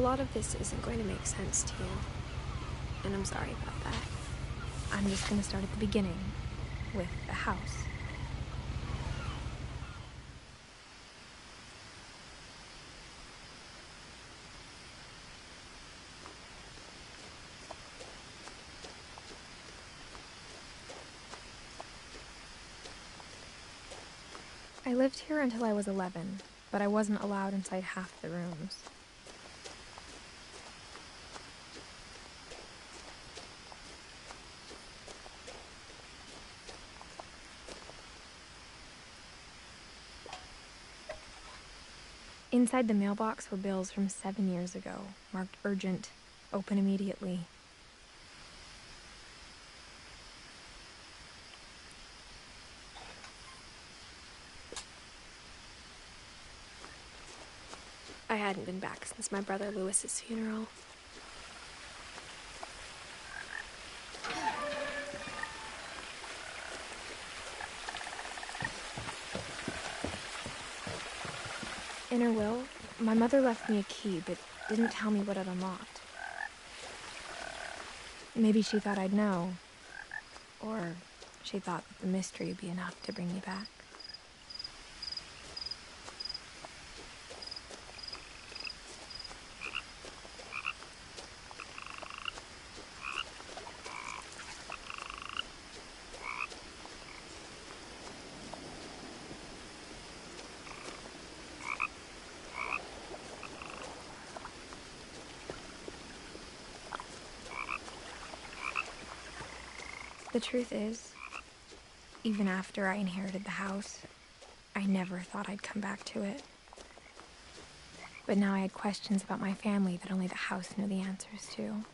lot of this isn't going to make sense to you, and I'm sorry about that. I'm just gonna start at the beginning, with the house. I lived here until I was 11, but I wasn't allowed inside half the rooms. Inside the mailbox were bills from 7 years ago, marked urgent, open immediately. I hadn't been back since my brother Lewis's funeral. In her will, my mother left me a key, but didn't tell me what it unlocked. Maybe she thought I'd know. Or she thought that the mystery would be enough to bring me back. The truth is, even after I inherited the house, I never thought I'd come back to it. But now I had questions about my family that only the house knew the answers to.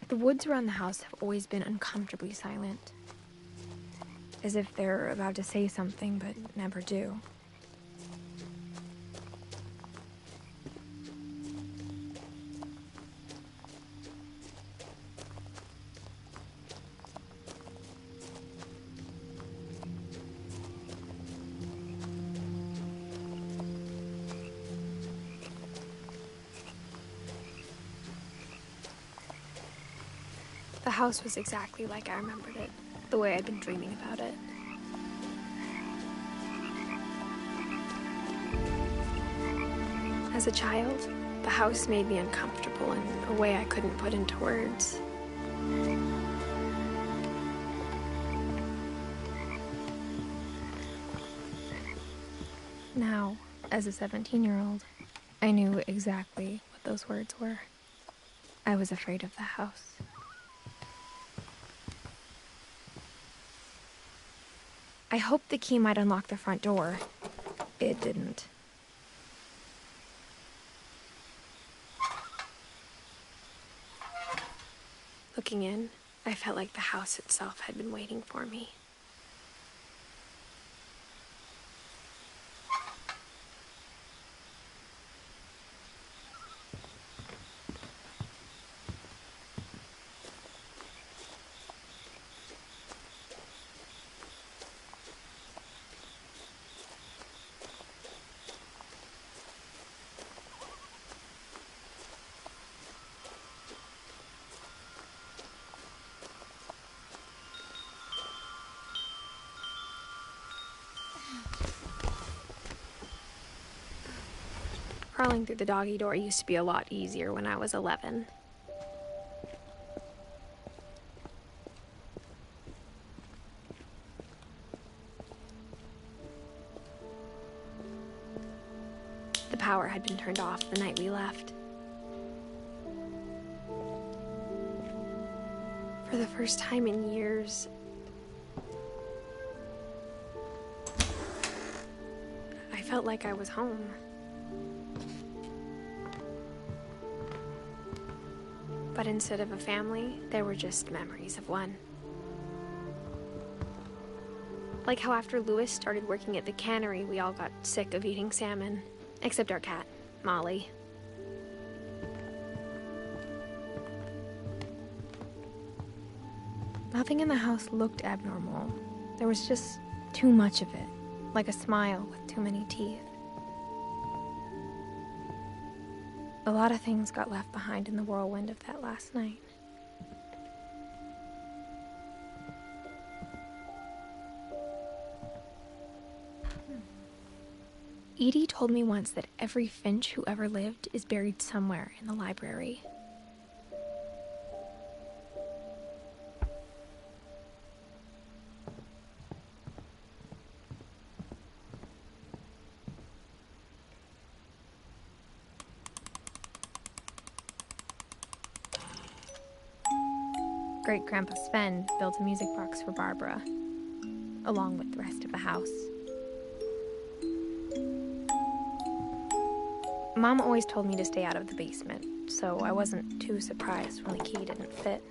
The woods around the house have always been uncomfortably silent, as if they're about to say something but never do. The house was exactly like I remembered it, the way I'd been dreaming about it. As a child, the house made me uncomfortable in a way I couldn't put into words. Now, as a 17-year-old, I knew exactly what those words were. I was afraid of the house. I hoped the key might unlock the front door. It didn't. Looking in, I felt like the house itself had been waiting for me. Crawling through the doggy door used to be a lot easier when I was 11. The power had been turned off the night we left. For the first time in years, I felt like I was home. But instead of a family, there were just memories of one. Like how after Lewis started working at the cannery, we all got sick of eating salmon. Except our cat, Molly. Nothing in the house looked abnormal. There was just too much of it, like a smile with too many teeth. A lot of things got left behind in the whirlwind of that last night. Edie told me once that every Finch who ever lived is buried somewhere in the library. Great-Grandpa Sven built a music box for Barbara, along with the rest of the house. Mom always told me to stay out of the basement, so I wasn't too surprised when the key didn't fit.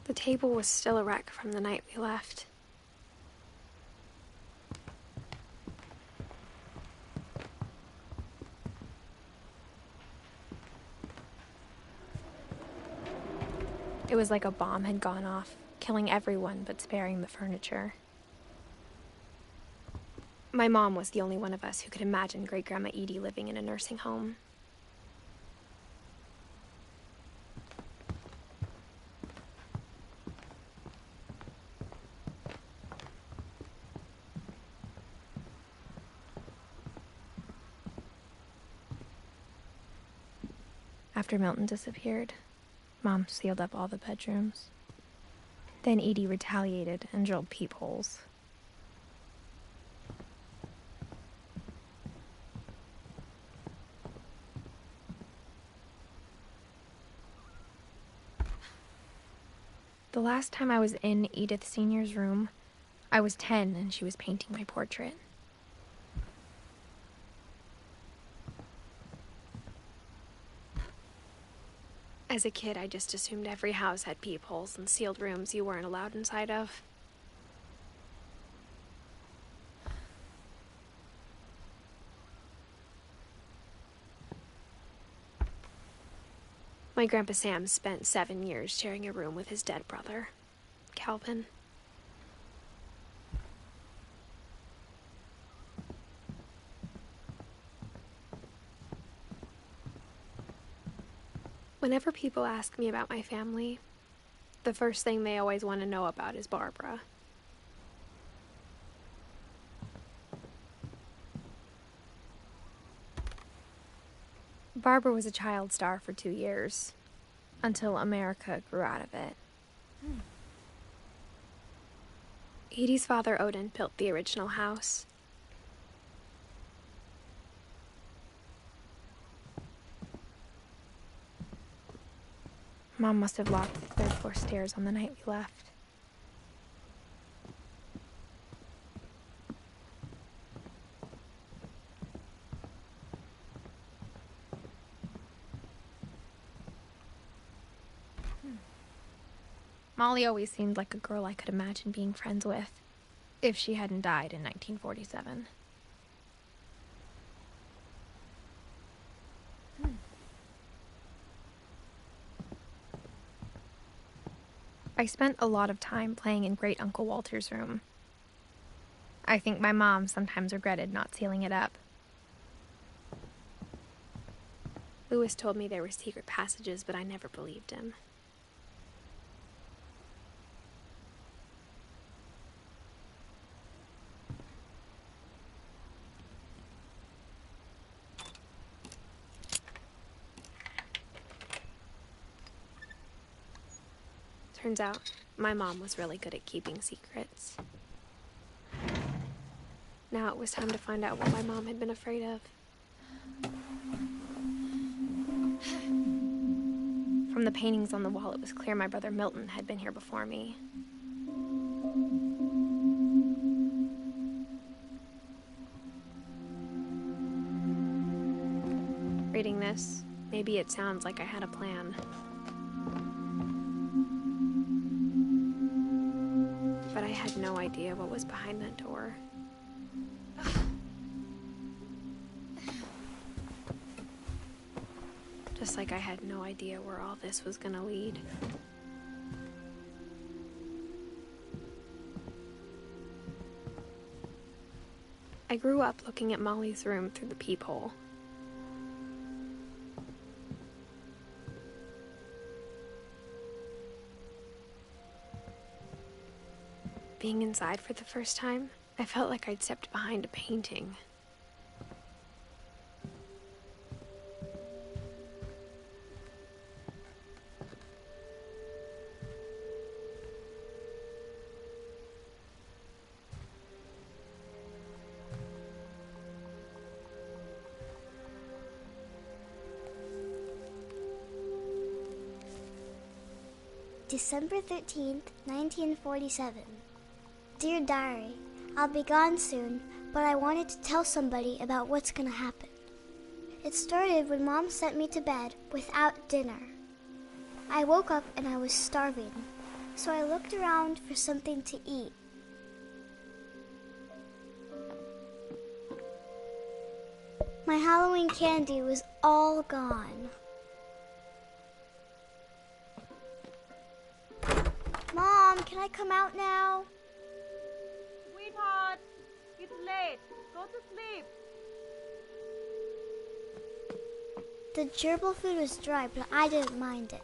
The table was still a wreck from the night we left. It was like a bomb had gone off, killing everyone but sparing the furniture. My mom was the only one of us who could imagine Great-Grandma Edie living in a nursing home. After Milton disappeared, Mom sealed up all the bedrooms. Then Edie retaliated and drilled peepholes. The last time I was in Edith Sr.'s room, I was 10 and she was painting my portrait. As a kid, I just assumed every house had peepholes and sealed rooms you weren't allowed inside of. My Grandpa Sam spent 7 years sharing a room with his dead brother, Calvin. Whenever people ask me about my family, the first thing they always want to know about is Barbara. Barbara was a child star for 2 years, until America grew out of it. Edie's father, Odin, built the original house. Mom must have locked the third-floor stairs on the night we left. Molly always seemed like a girl I could imagine being friends with, if she hadn't died in 1947. I spent a lot of time playing in Great Uncle Walter's room. I think my mom sometimes regretted not sealing it up. Lewis told me there were secret passages, but I never believed him. Turns out, my mom was really good at keeping secrets. Now it was time to find out what my mom had been afraid of. From the paintings on the wall, it was clear my brother Milton had been here before me. Reading this, maybe it sounds like I had a plan. had no idea what was behind that door. Just like I had no idea where all this was gonna lead. I grew up looking at Molly's room through the peephole. Being inside for the first time, I felt like I'd stepped behind a painting. December 13th, 1947. Dear Diary, I'll be gone soon, but I wanted to tell somebody about what's gonna happen. It started when Mom sent me to bed without dinner. I woke up and I was starving, so I looked around for something to eat. My Halloween candy was all gone. Mom, can I come out now? Sweetheart, it's late. Go to sleep. The gerbil food was dry, but I didn't mind it.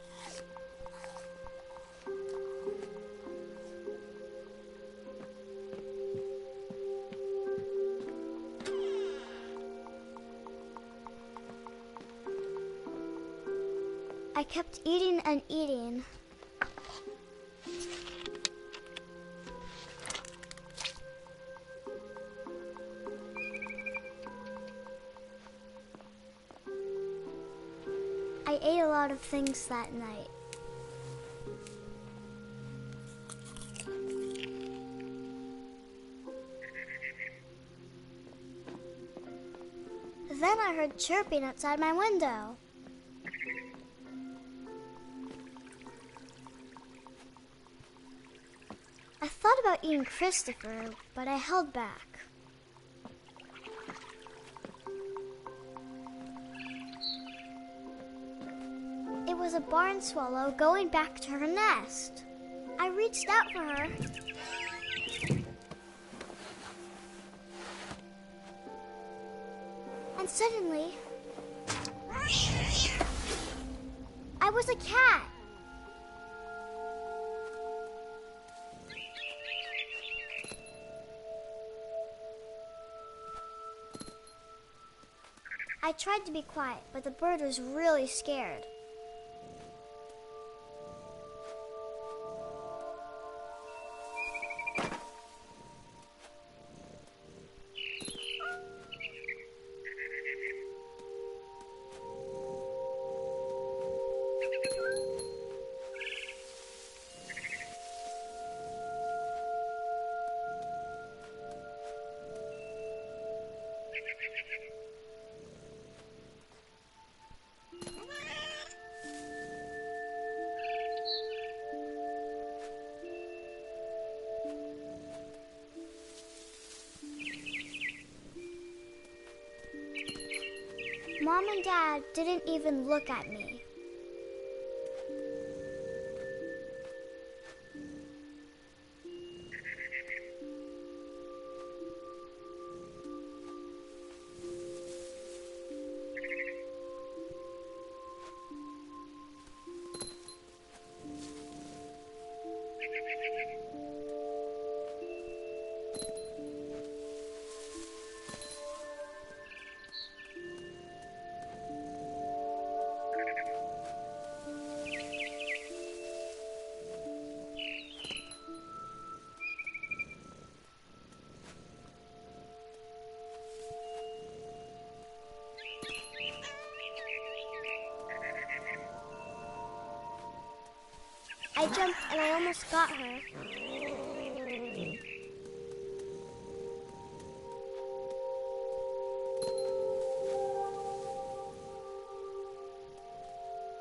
I kept eating and eating. I ate a lot of things that night. Then I heard chirping outside my window. I thought about eating Christopher, but I held back. It was a barn swallow going back to her nest. I reached out for her. And suddenly, I was a cat. I tried to be quiet, but the bird was really scared. Mom and Dad didn't even look at me. I jumped and I almost got her.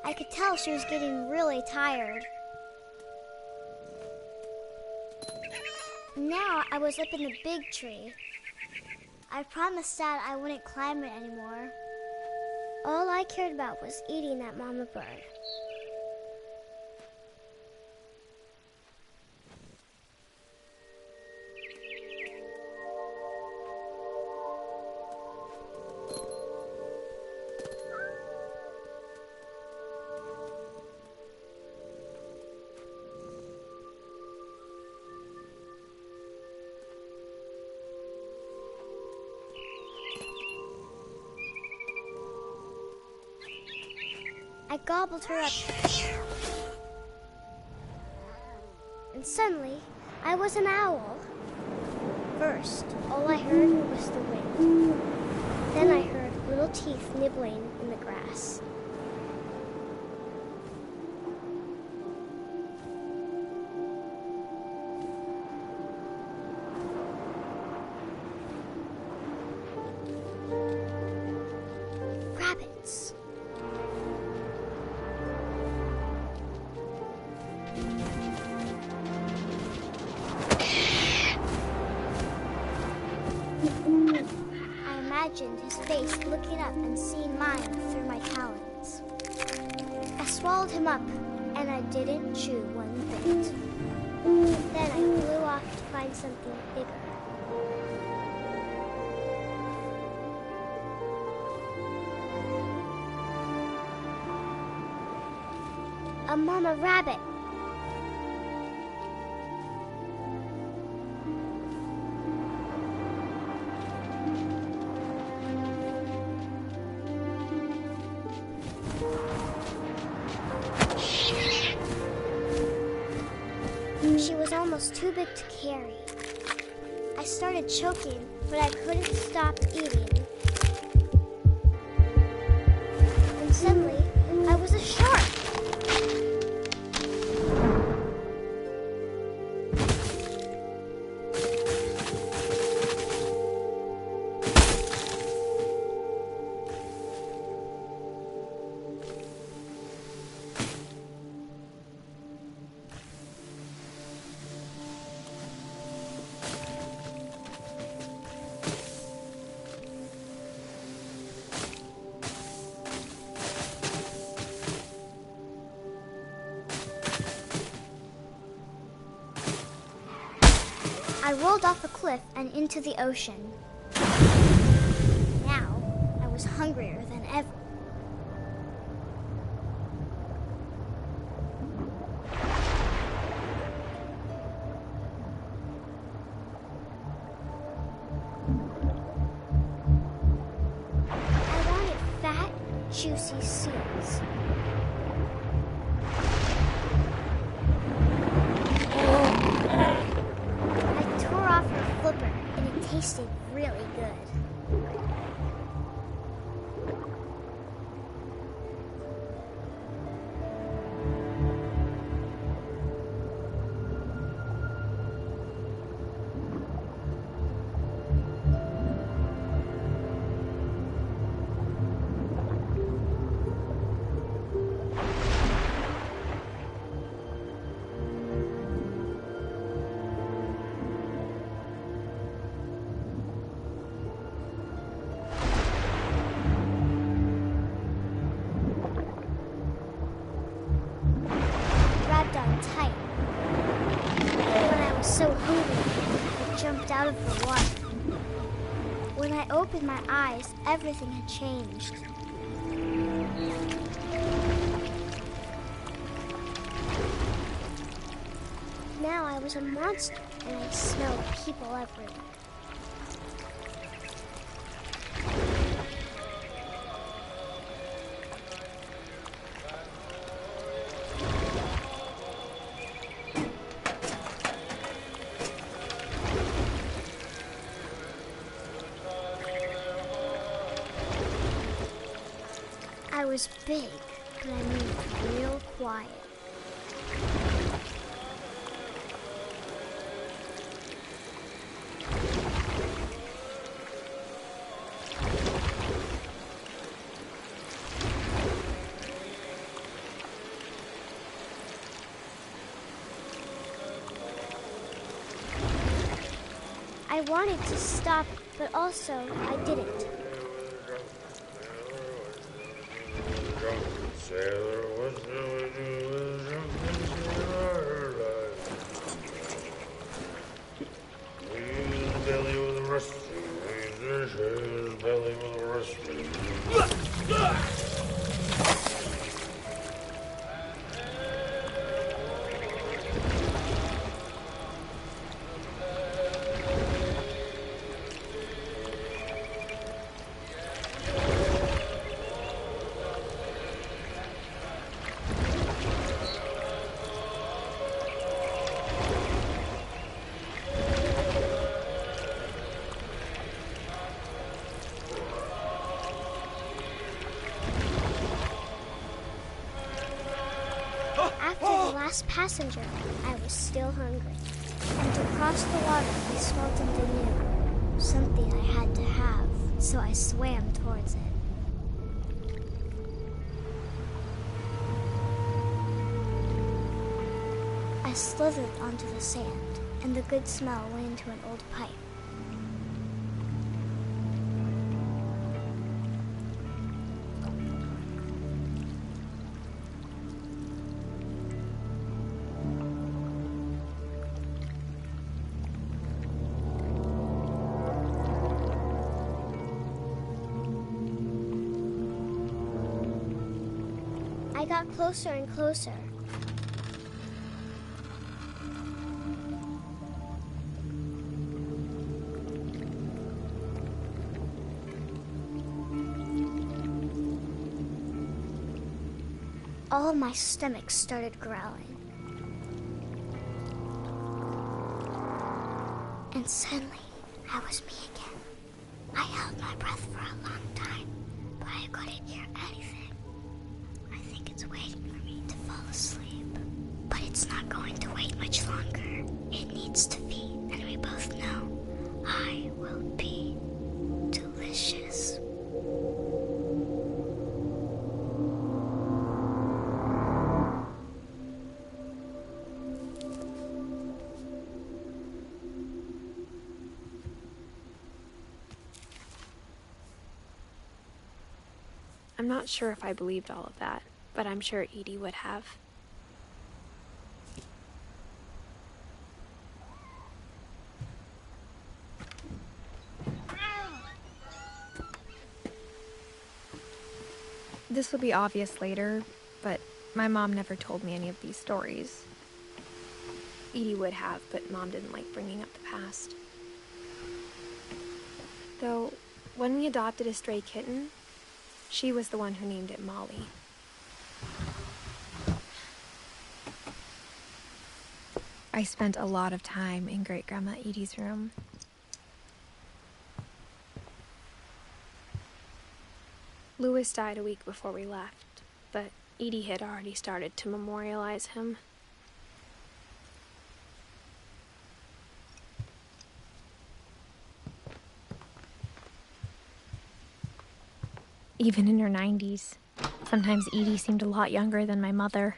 I could tell she was getting really tired. Now I was up in the big tree. I promised Dad I wouldn't climb it anymore. All I cared about was eating that mama bird. I gobbled her up. And suddenly, I was an owl. First, all I heard was the wind. Then I heard little teeth nibbling in the grass. Rabbits. I imagined his face looking up and seeing mine through my talons. I swallowed him up, and I didn't chew one bit. Then I flew off to find something bigger. A mama rabbit. She was almost too big to carry. I started choking, but I couldn't stop eating. And suddenly, I was a shark. I rolled off a cliff and into the ocean. Now, I was hungrier than ever. I wanted fat, juicy seals. And it tasted really good. Tight. When I was so hungry, I jumped out of the water. When I opened my eyes, everything had changed. Now I was a monster, and I smelled people everywhere. I was big, but I moved real quiet. I wanted to stop, but also I didn't. Passenger, I was still hungry. And to cross the water, I smelled something new. Something I had to have, so I swam towards it. I slithered onto the sand, and the good smell went into an old pipe. I got closer and closer. All of my stomach started growling. And suddenly, I was me again. I held my breath for a long time, but I couldn't hear anything. I think it's waiting for me to fall asleep. But it's not going to wait much longer. It needs to feed, and we both know I will be delicious. I'm not sure if I believed all of that, but I'm sure Edie would have. This will be obvious later, but my mom never told me any of these stories. Edie would have, but Mom didn't like bringing up the past. Though, when we adopted a stray kitten, she was the one who named it Molly. I spent a lot of time in Great-Grandma Edie's room. Louis died a week before we left, but Edie had already started to memorialize him. Even in her 90s. Sometimes Edie seemed a lot younger than my mother.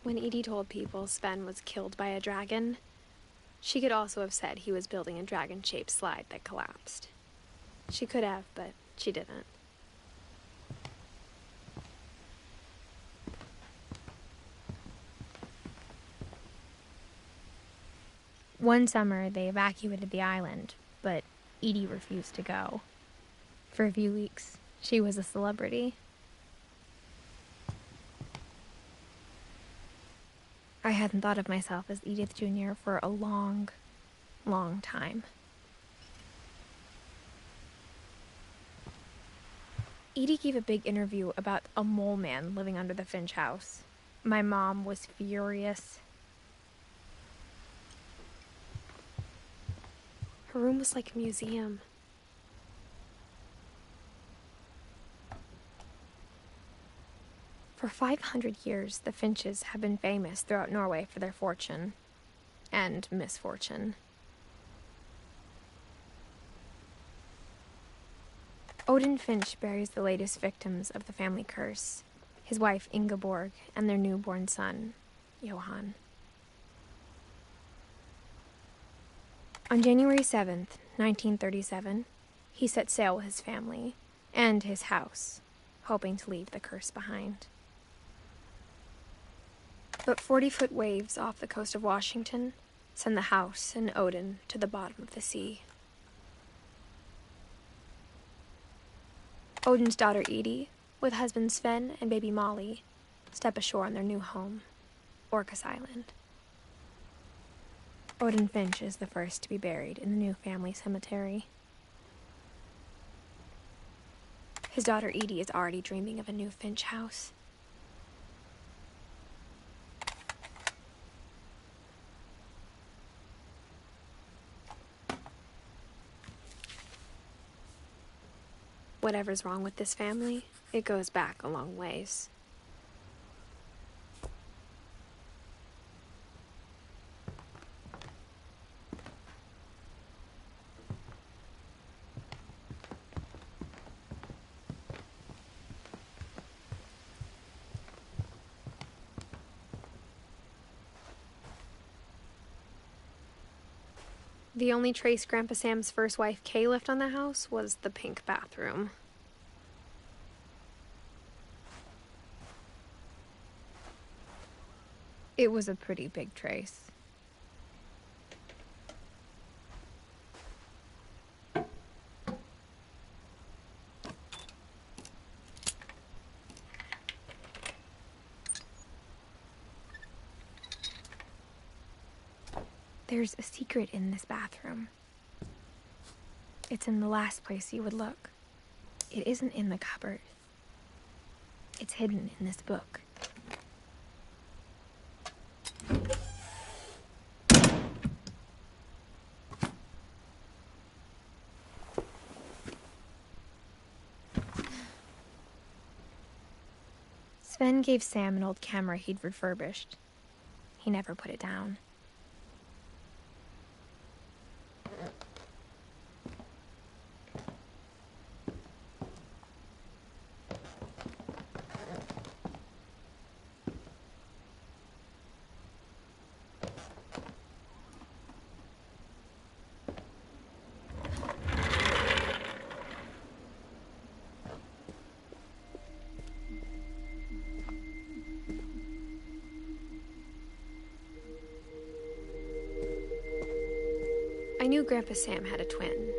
When Edie told people Sven was killed by a dragon, she could also have said he was building a dragon-shaped slide that collapsed. She could have, but she didn't. One summer, they evacuated the island, but Edie refused to go. For a few weeks, she was a celebrity. I hadn't thought of myself as Edith Jr. for a long, long time. Edie gave a big interview about a mole man living under the Finch house. My mom was furious. Her room was like a museum. For 500 years, the Finches have been famous throughout Norway for their fortune and misfortune. Odin Finch buries the latest victims of the family curse, his wife Ingeborg and their newborn son, Johan. On January 7th, 1937, he set sail with his family and his house, hoping to leave the curse behind. But 40-foot waves off the coast of Washington send the house and Odin to the bottom of the sea. Odin's daughter Edie, with husband Sven and baby Molly, step ashore on their new home, Orcas Island. Odin Finch is the first to be buried in the new family cemetery. His daughter Edie is already dreaming of a new Finch house. Whatever's wrong with this family, it goes back a long ways. The only trace Grandpa Sam's first wife, Kay, left on the house was the pink bathroom. It was a pretty big trace. There's a secret in this bathroom. It's in the last place you would look. It isn't in the cupboard. It's hidden in this book. Sven gave Sam an old camera he'd refurbished. He never put it down. I knew Grandpa Sam had a twin.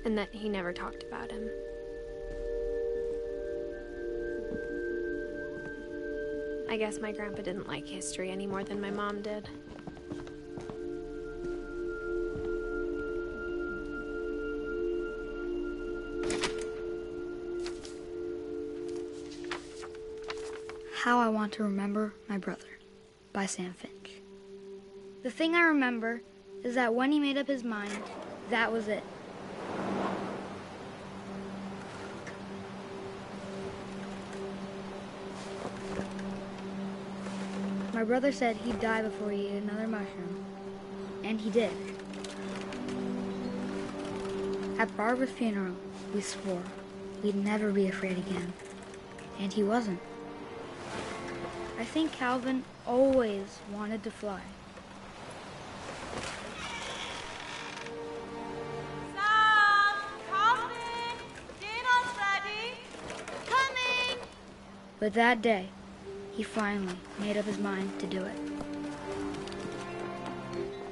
And that he never talked about him. I guess my grandpa didn't like history any more than my mom did. How I Want to Remember My Brother by Sam Finch. The thing I remember is that when he made up his mind, that was it. My brother said he'd die before he ate another mushroom, and he did. At Barbara's funeral, we swore we'd never be afraid again, and he wasn't. I think Calvin always wanted to fly. Sam, coming! Dinner's ready! Coming! But that day, he finally made up his mind to do it.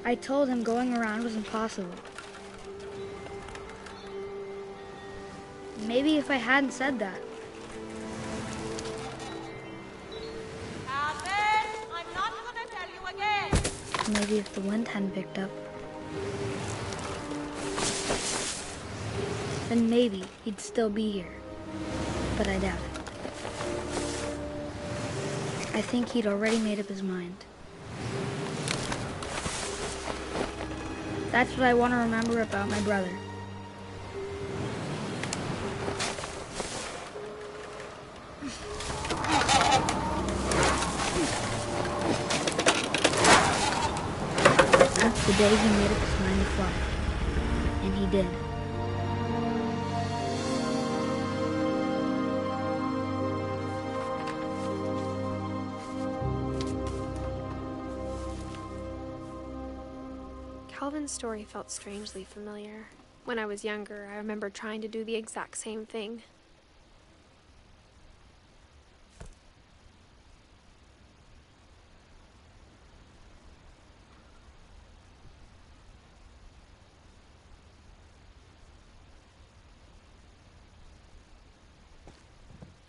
I told him going around was impossible. Maybe if I hadn't said that, maybe if the wind hadn't picked up, then maybe he'd still be here. But I doubt it. I think he'd already made up his mind. That's what I want to remember about my brother. The day he made up his mind to fly, and he did. Calvin's story felt strangely familiar. When I was younger, I remember trying to do the exact same thing.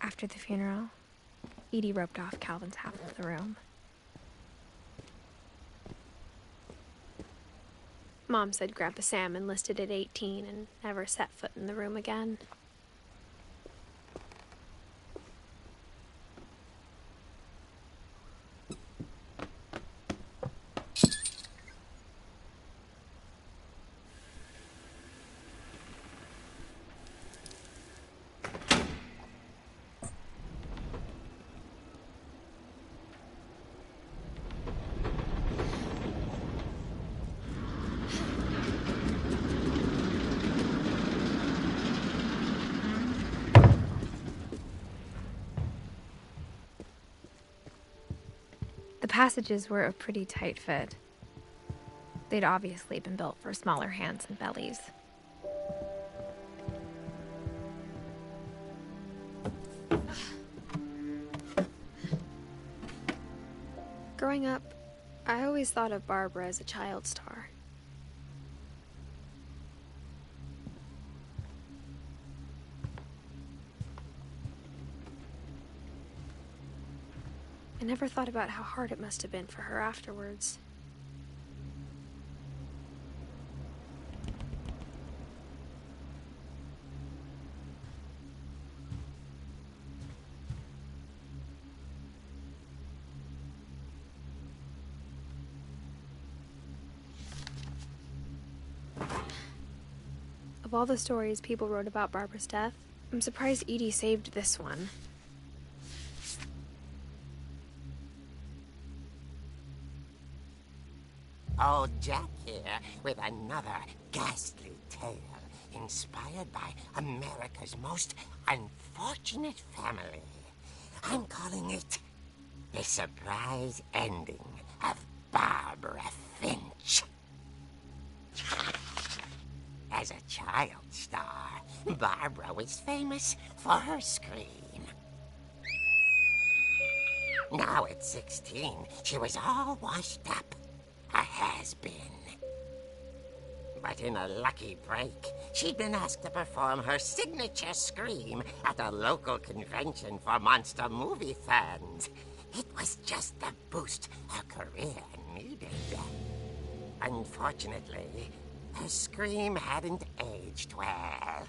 After the funeral, Edie roped off Calvin's half of the room. Mom said Grandpa Sam enlisted at 18 and never set foot in the room again. The passages were a pretty tight fit. They'd obviously been built for smaller hands and bellies. Growing up, I always thought of Barbara as a child star. I never thought about how hard it must have been for her afterwards. Of all the stories people wrote about Barbara's death, I'm surprised Edie saved this one. Old Jack here with another ghastly tale inspired by America's most unfortunate family. I'm calling it The Surprise Ending of Barbara Finch. As a child star, Barbara was famous for her scream. Now at 16, she was all washed up. A has-been. But in a lucky break, she'd been asked to perform her signature scream at a local convention for monster movie fans. It was just the boost her career needed. Unfortunately, her scream hadn't aged well.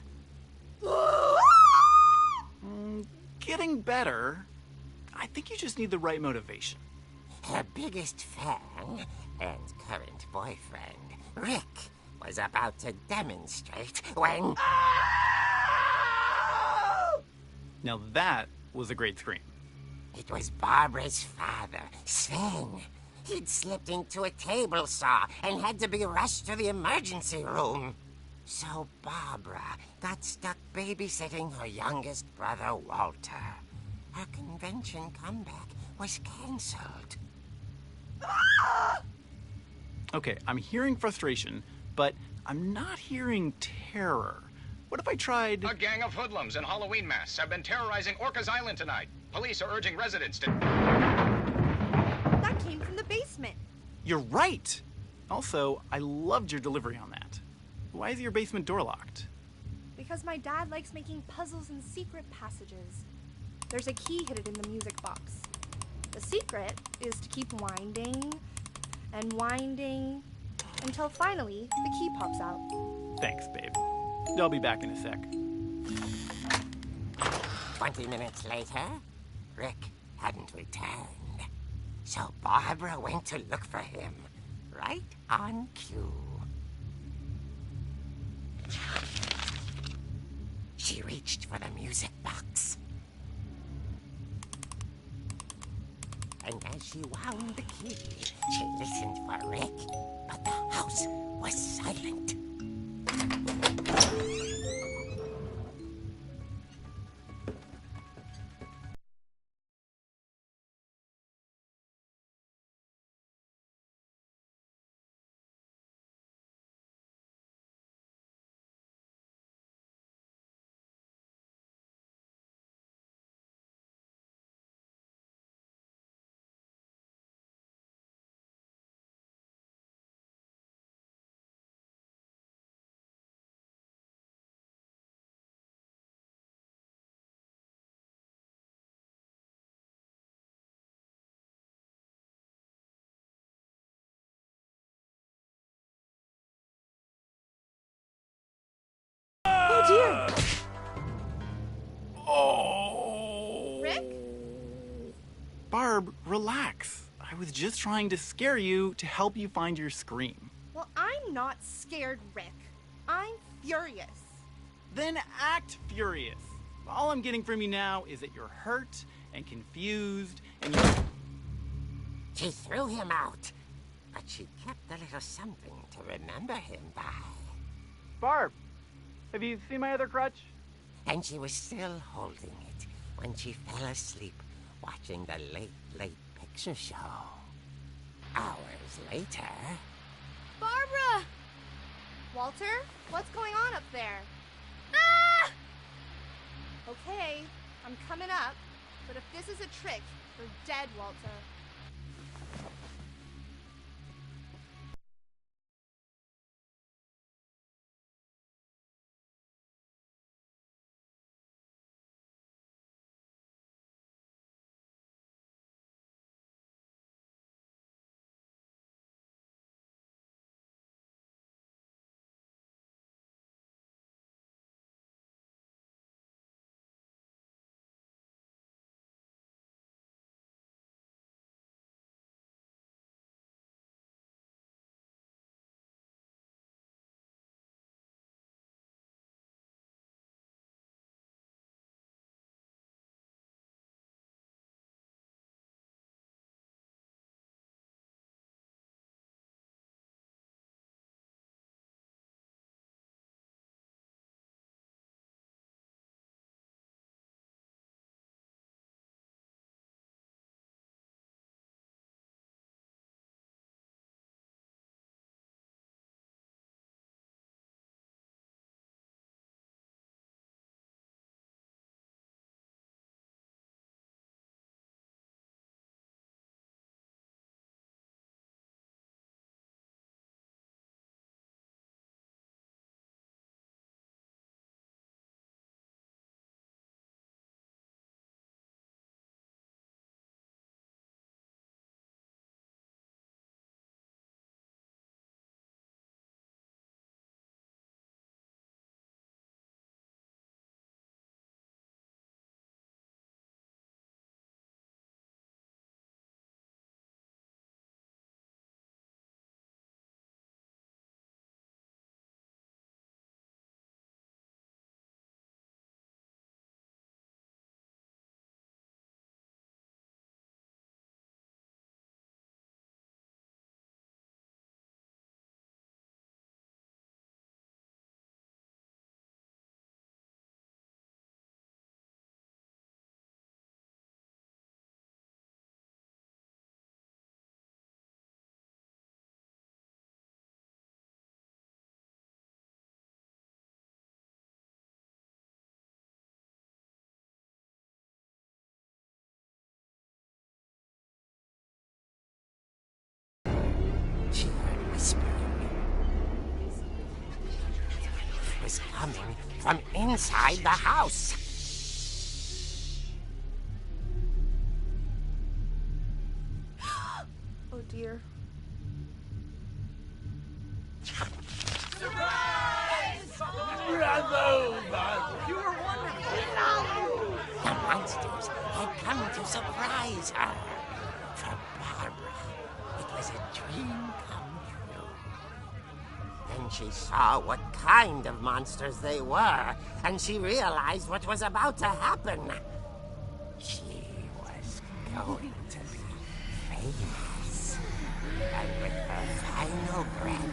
Getting better. I think you just need the right motivation. Her biggest fan and current boyfriend, Rick, was about to demonstrate when... Now that was a great scream. It was Barbara's father, Sven. He'd slipped into a table saw and had to be rushed to the emergency room. So Barbara got stuck babysitting her youngest brother, Walter. Her convention comeback was cancelled. Okay, I'm hearing frustration, but I'm not hearing terror. What if I tried... A gang of hoodlums in Halloween masks have been terrorizing Orcas Island tonight. Police are urging residents to... That came from the basement. You're right! Also, I loved your delivery on that. Why is your basement door locked? Because my dad likes making puzzles and secret passages. There's a key hidden in the music box. The secret is to keep winding and winding until finally the key pops out. Thanks, babe. I'll be back in a sec. 20 minutes later, Rick hadn't returned. So Barbara went to look for him, right on cue. She reached for the music box. And as she wound the key, she listened for Rick, but the house was silent. Oh dear! Oh! Rick? Barb, relax. I was just trying to scare you to help you find your scream. Well, I'm not scared, Rick. I'm furious. Then act furious. All I'm getting from you now is that you're hurt and confused and you're... She threw him out, but she kept a little something to remember him by. Barb, have you seen my other crutch? And she was still holding it when she fell asleep watching the late picture show. Hours later... Barbara! Walter, what's going on up there? Ah! Okay, I'm coming up, but if this is a trick, you're dead, Walter. She heard whispering. It was coming from inside the house. Oh dear. The monsters had come to surprise her. For Barbara, it was a dream come true. Then she saw what kind of monsters they were, and she realized what was about to happen. She was going to be famous. And with her final breath,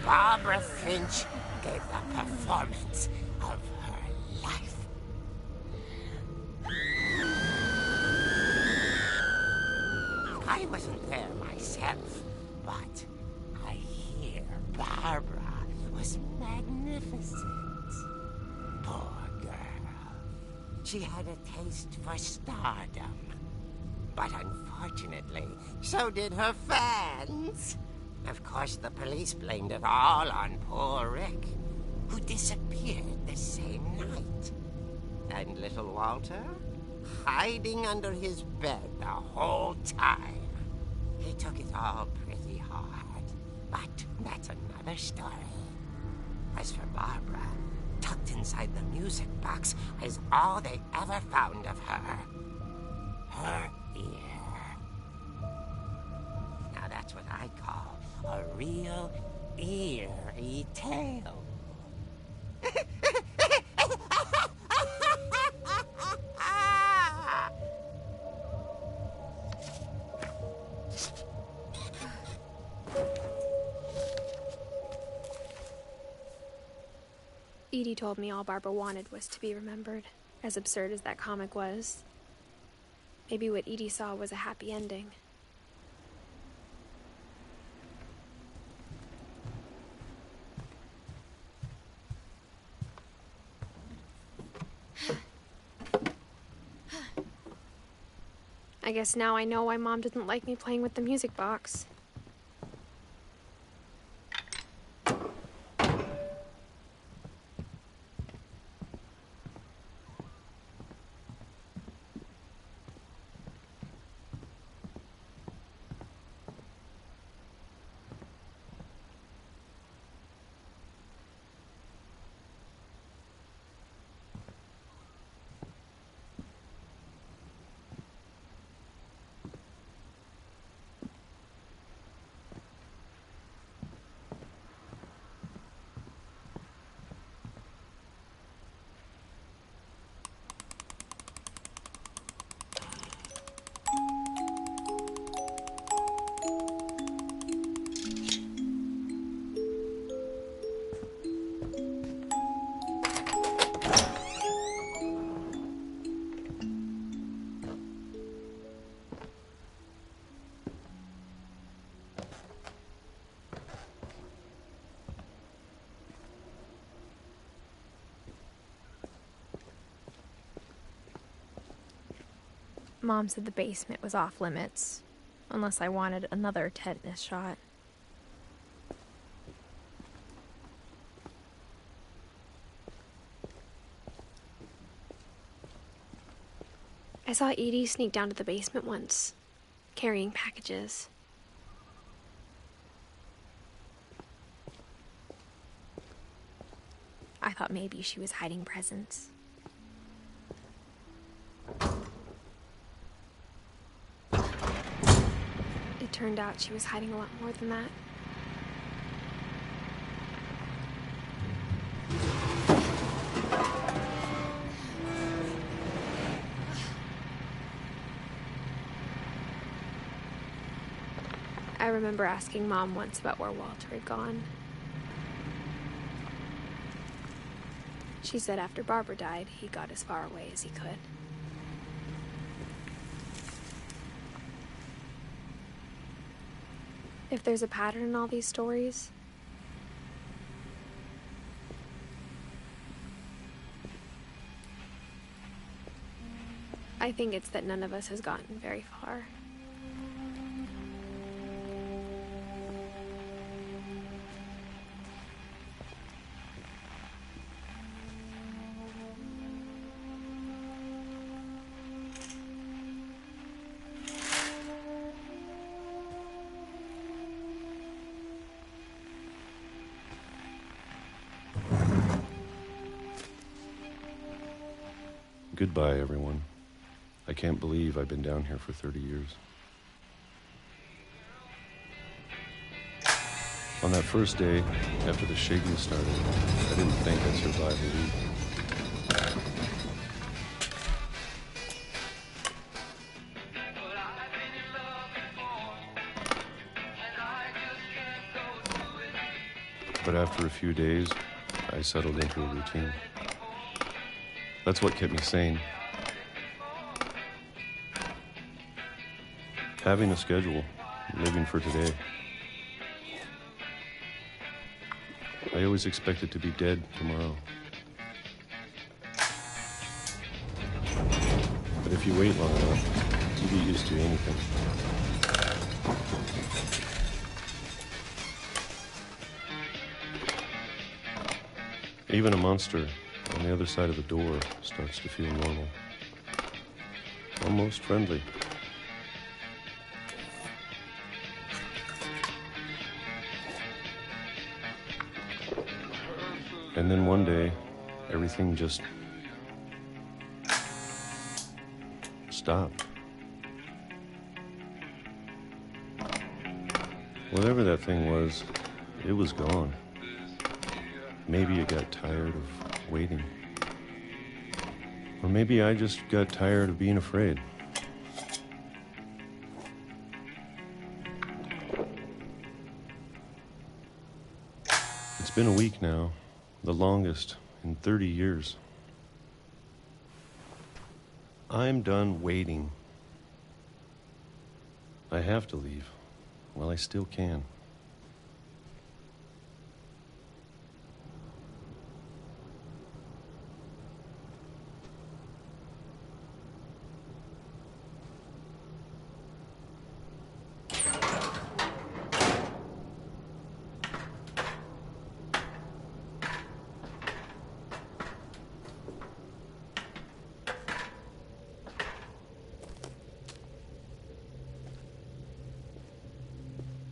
Barbara Finch gave the performance of her life. I wasn't there myself, but I hear Barbara was magnificent. Poor girl. She had a taste for stardom. But unfortunately, so did her fans. Of course, the police blamed it all on poor Rick, who disappeared the same night. And little Walter? Hiding under his bed the whole time. He took it all pretty hard, but that's another story. As for Barbara, tucked inside the music box is all they ever found of her. Her ear. Now that's what I call a real eerie tale. Edie told me all Barbara wanted was to be remembered, as absurd as that comic was. Maybe what Edie saw was a happy ending. I guess now I know why Mom didn't like me playing with the music box. Mom said the basement was off limits, unless I wanted another tetanus shot. I saw Edie sneak down to the basement once, carrying packages. I thought maybe she was hiding presents. It turned out she was hiding a lot more than that. I remember asking Mom once about where Walter had gone. She said after Barbara died, he got as far away as he could. If there's a pattern in all these stories, I think it's that none of us has gotten very far. Goodbye, everyone. I can't believe I've been down here for 30 years. On that first day, after the shaking started, I didn't think I'd survive a week. But after a few days, I settled into a routine. That's what kept me sane. Having a schedule, living for today. I always expected to be dead tomorrow. But if you wait long enough, you get used to anything. Even a monster on the other side of the door starts to feel normal. Almost friendly. And then one day, everything just stopped. Whatever that thing was, it was gone. Maybe it got tired of waiting. Or maybe I just got tired of being afraid. It's been a week now, the longest in 30 years. I'm done waiting. I have to leave. Well, I still can.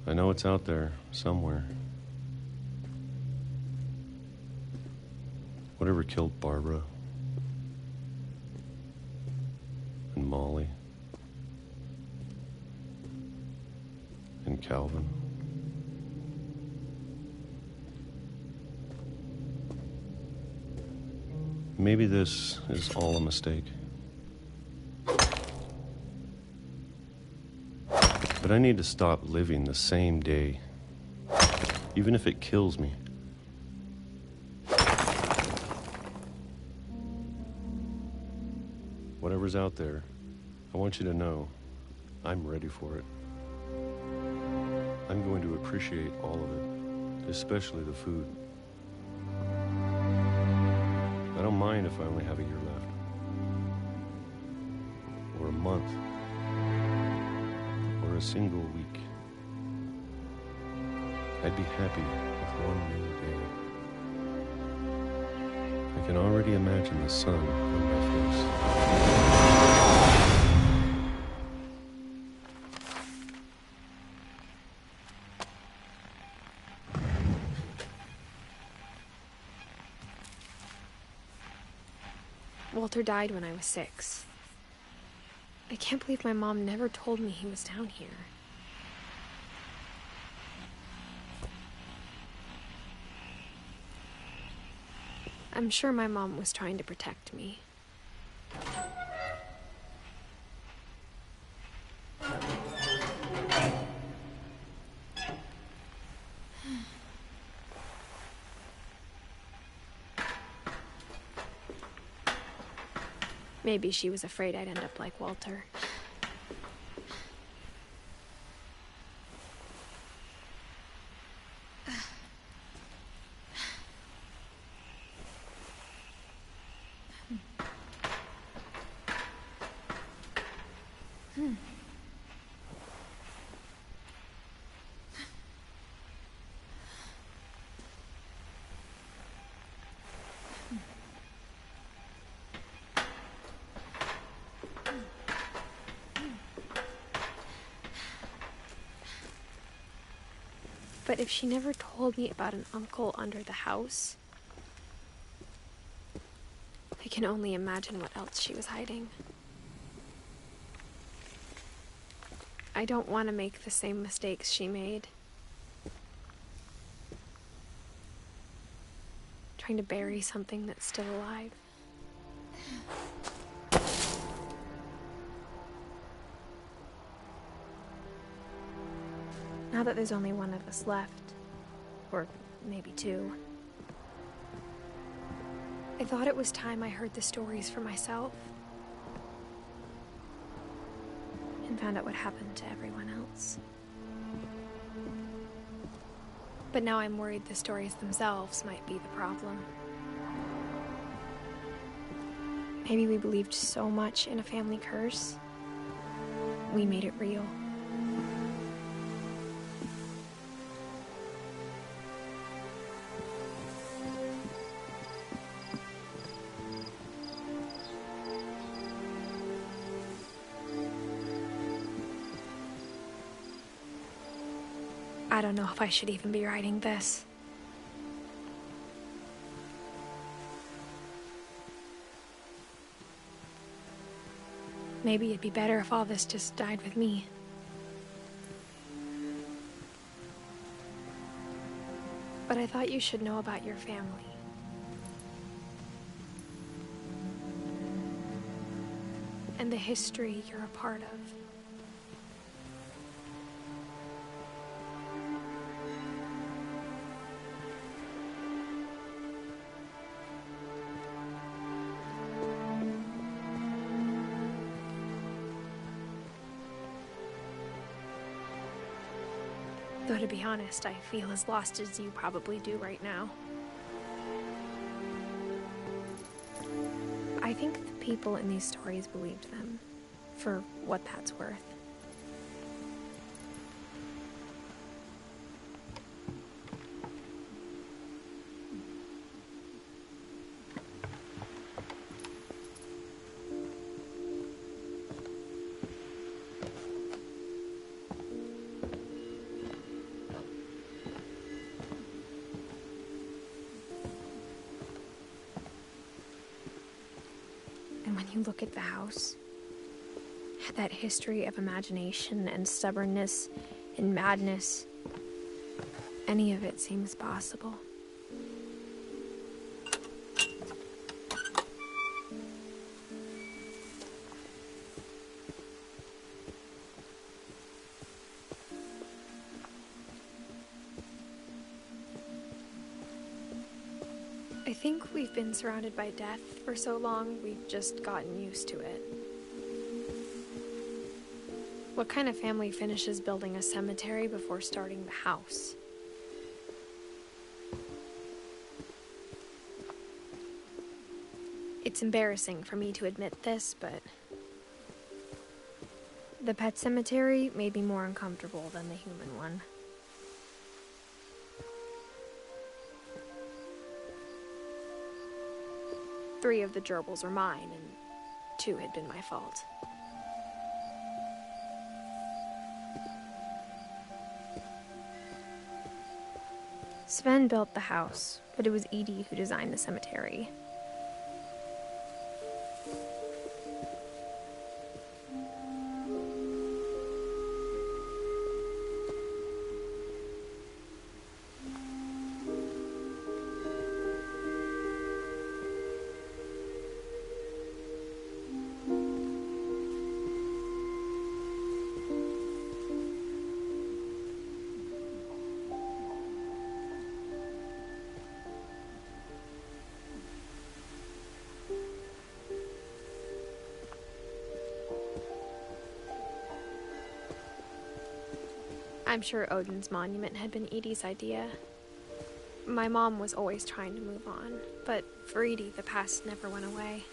I know it's out there, somewhere. Whatever killed Barbara and Molly and Calvin. Maybe this is all a mistake. But I need to stop living the same day, even if it kills me. Whatever's out there, I want you to know I'm ready for it. I'm going to appreciate all of it, especially the food. I don't mind if I only have a year left, or a month, or a single week. I'd be happy with one new day. I can already imagine the sun on my face. Walter died when I was 6. I can't believe my mom never told me he was down here. I'm sure my mom was trying to protect me. Maybe she was afraid I'd end up like Walter. But if she never told me about an uncle under the house, I can only imagine what else she was hiding. I don't want to make the same mistakes she made. Trying to bury something that's still alive. Now that there's only one of us left, or maybe 2, I thought it was time I heard the stories for myself. And found out what happened to everyone else. But now I'm worried the stories themselves might be the problem. Maybe we believed so much in a family curse, we made it real. I don't know if I should even be writing this. Maybe it'd be better if all this just died with me. But I thought you should know about your family. And the history you're a part of. Though to be honest, I feel as lost as you probably do right now. I think the people in these stories believed them, for what that's worth. And when you look at the house, that history of imagination and stubbornness and madness, any of it seems possible. I think we've been surrounded by death for so long, we've just gotten used to it. What kind of family finishes building a cemetery before starting the house? It's embarrassing for me to admit this, but the pet cemetery made me more uncomfortable than the human one. Three of the gerbils were mine, and 2 had been my fault. Sven built the house, but it was Edie who designed the cemetery. I'm sure Odin's monument had been Edie's idea. My mom was always trying to move on, but for Edie, the past never went away.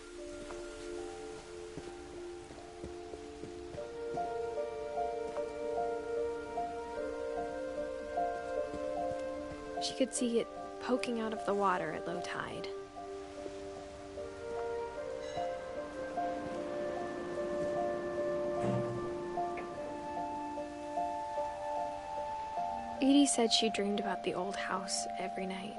She could see it poking out of the water at low tide. Edie said she dreamed about the old house every night.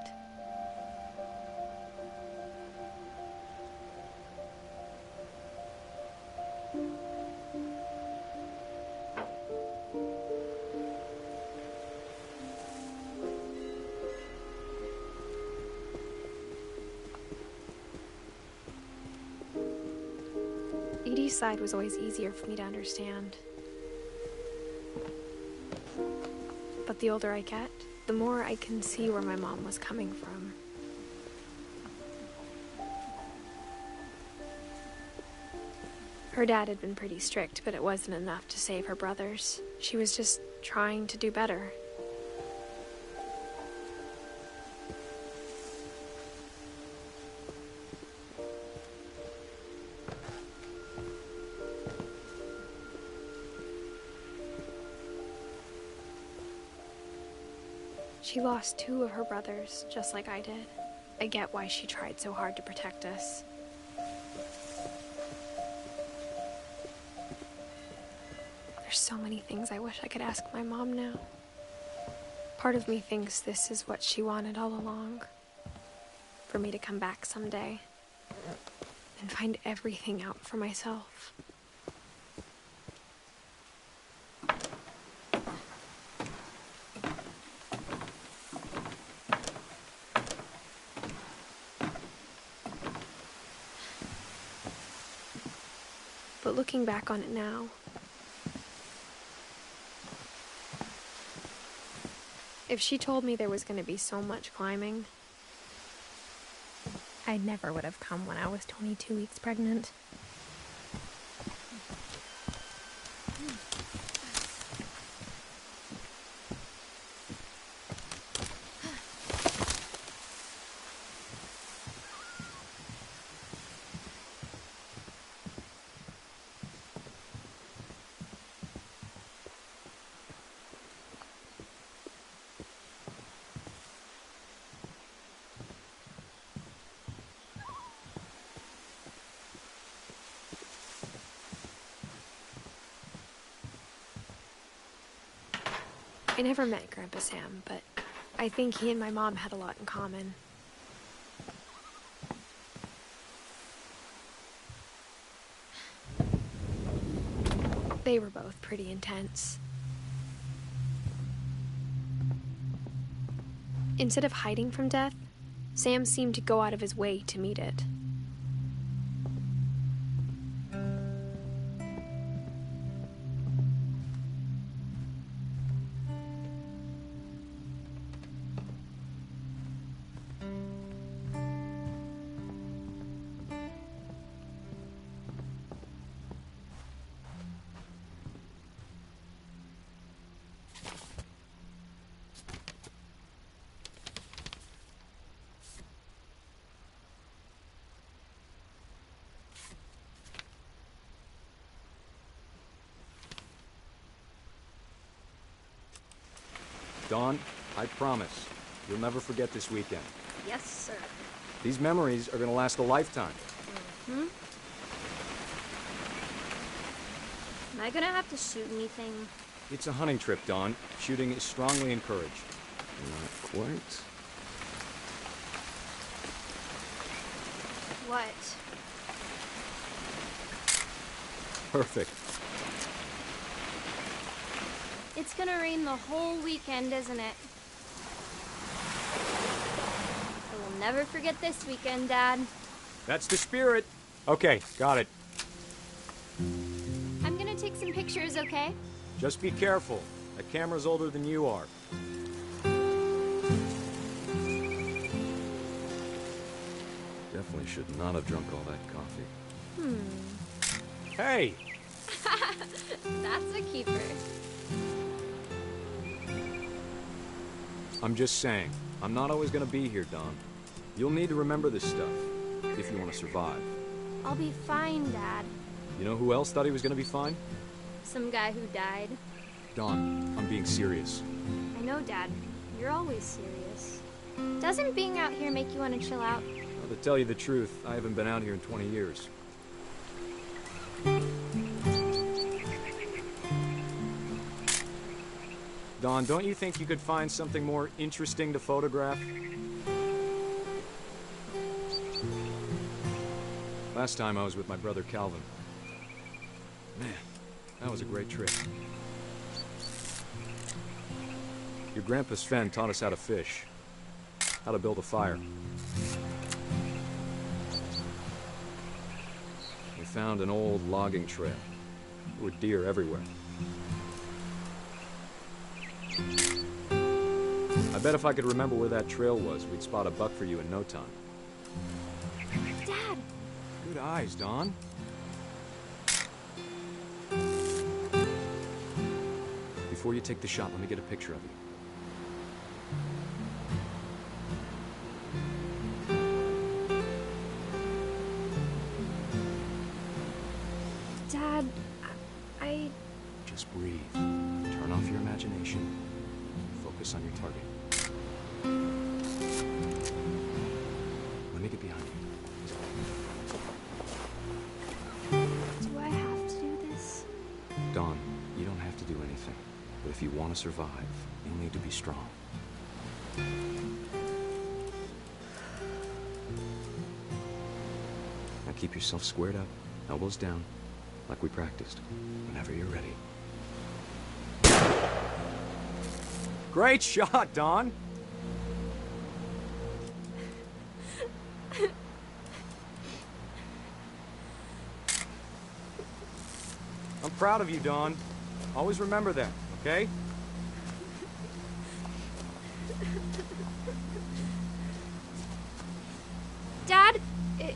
Edie's side was always easier for me to understand. But the older I get, the more I can see where my mom was coming from. Her dad had been pretty strict, but it wasn't enough to save her brothers. She was just trying to do better. She lost 2 of her brothers, just like I did. I get why she tried so hard to protect us. There's so many things I wish I could ask my mom now. Part of me thinks this is what she wanted all along. For me to come back someday and find everything out for myself. But looking back on it now, if she told me there was going to be so much climbing, I never would have come when I was 22 weeks pregnant. I never met Grandpa Sam, but I think he and my mom had a lot in common. They were both pretty intense. Instead of hiding from death, Sam seemed to go out of his way to meet it. Dawn, I promise, you'll never forget this weekend. Yes, sir. These memories are gonna last a lifetime. Hmm? Am I gonna have to shoot anything? It's a hunting trip, Dawn. Shooting is strongly encouraged. Not quite. What? Perfect. It's gonna rain the whole weekend, isn't it? I will never forget this weekend, Dad. That's the spirit. Okay, got it. I'm gonna take some pictures, okay? Just be careful. That camera's older than you are. Definitely should not have drunk all that coffee. Hey! That's a keeper. I'm just saying, I'm not always gonna be here, Dawn. You'll need to remember this stuff, if you want to survive. I'll be fine, Dad. You know who else thought he was gonna be fine? Some guy who died. Dawn, I'm being serious. I know, Dad. You're always serious. Doesn't being out here make you want to chill out? Well, to tell you the truth, I haven't been out here in 20 years. Dawn, don't you think you could find something more interesting to photograph? Last time I was with my brother Calvin. Man, that was a great trip. Your grandpa Sven taught us how to fish, how to build a fire. We found an old logging trail. There were deer everywhere. I bet if I could remember where that trail was, we'd spot a buck for you in no time. Dad! Good eyes, Dawn. Before you take the shot, let me get a picture of you. Dad, I... Just breathe. Turn off your imagination. Focus on your target. Let me get behind you. Do I have to do this? Dawn, you don't have to do anything. But if you want to survive, you'll need to be strong. Now keep yourself squared up, elbows down, like we practiced. Whenever you're ready. Great shot, Dawn! I'm proud of you, Dawn. Always remember that, okay? Dad,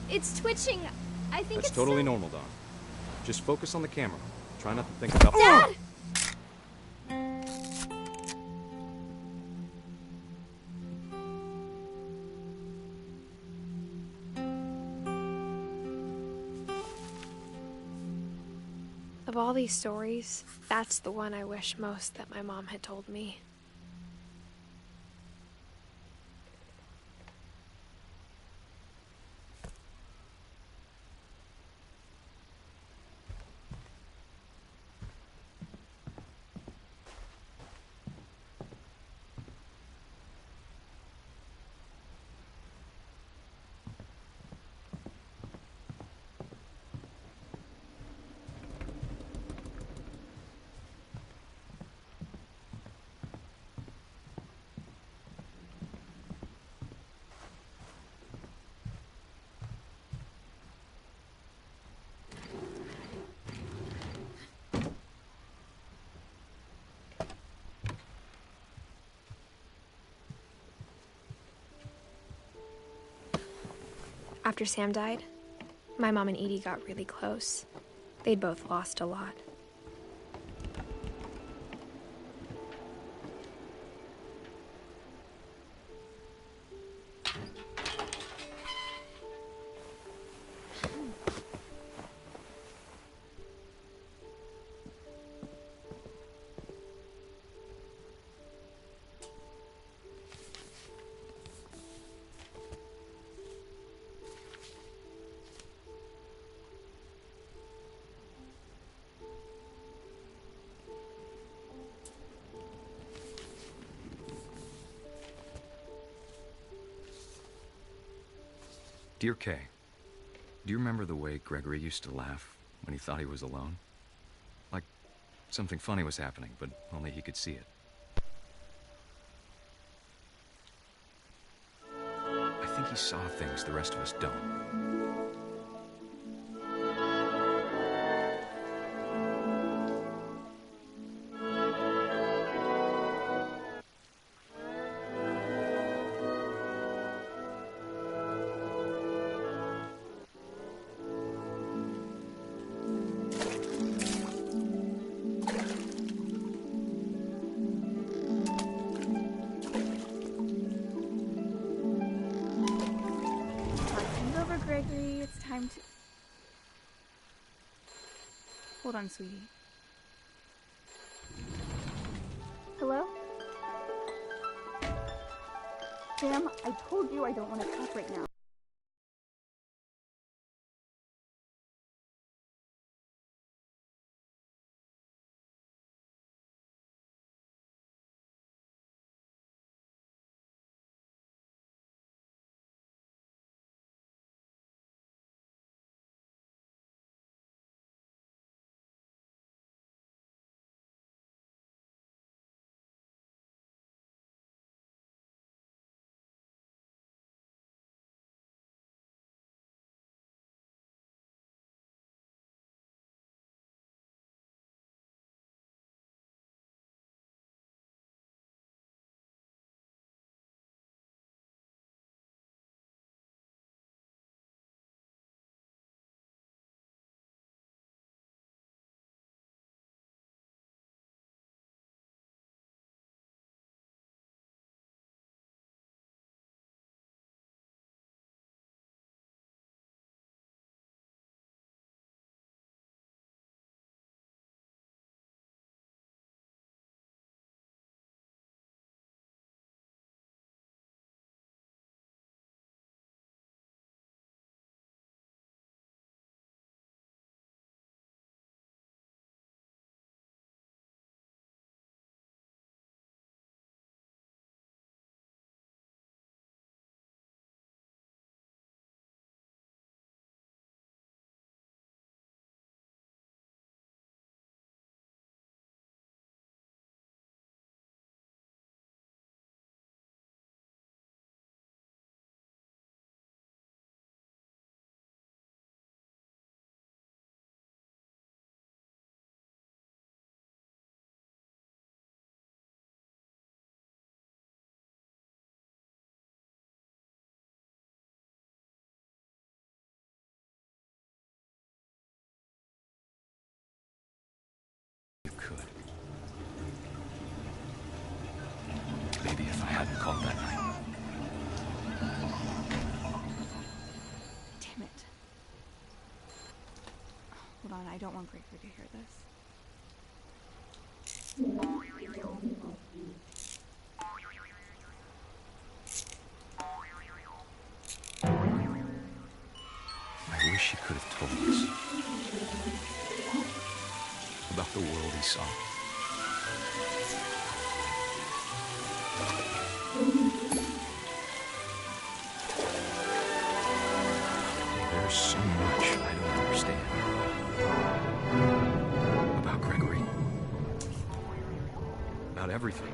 it's twitching. I think That's it's totally normal, Dawn. Just focus on the camera. Try not to think about— Dad! Of all these stories, that's the one I wish most that my mom had told me. After Sam died, my mom and Edie got really close. They'd both lost a lot. Dear Kay, do you remember the way Gregory used to laugh when he thought he was alone? Like something funny was happening, but only he could see it. I think he saw things the rest of us don't. Gregory, it's time to... Hold on, sweetie. Hello? Sam, I told you I don't want to talk right now. could. Maybe if I hadn't called that night. Damn it. Hold on, I don't want Gregory to hear this. I wish he could have told us about the world he saw. There's so much I don't understand about Gregory. About everything.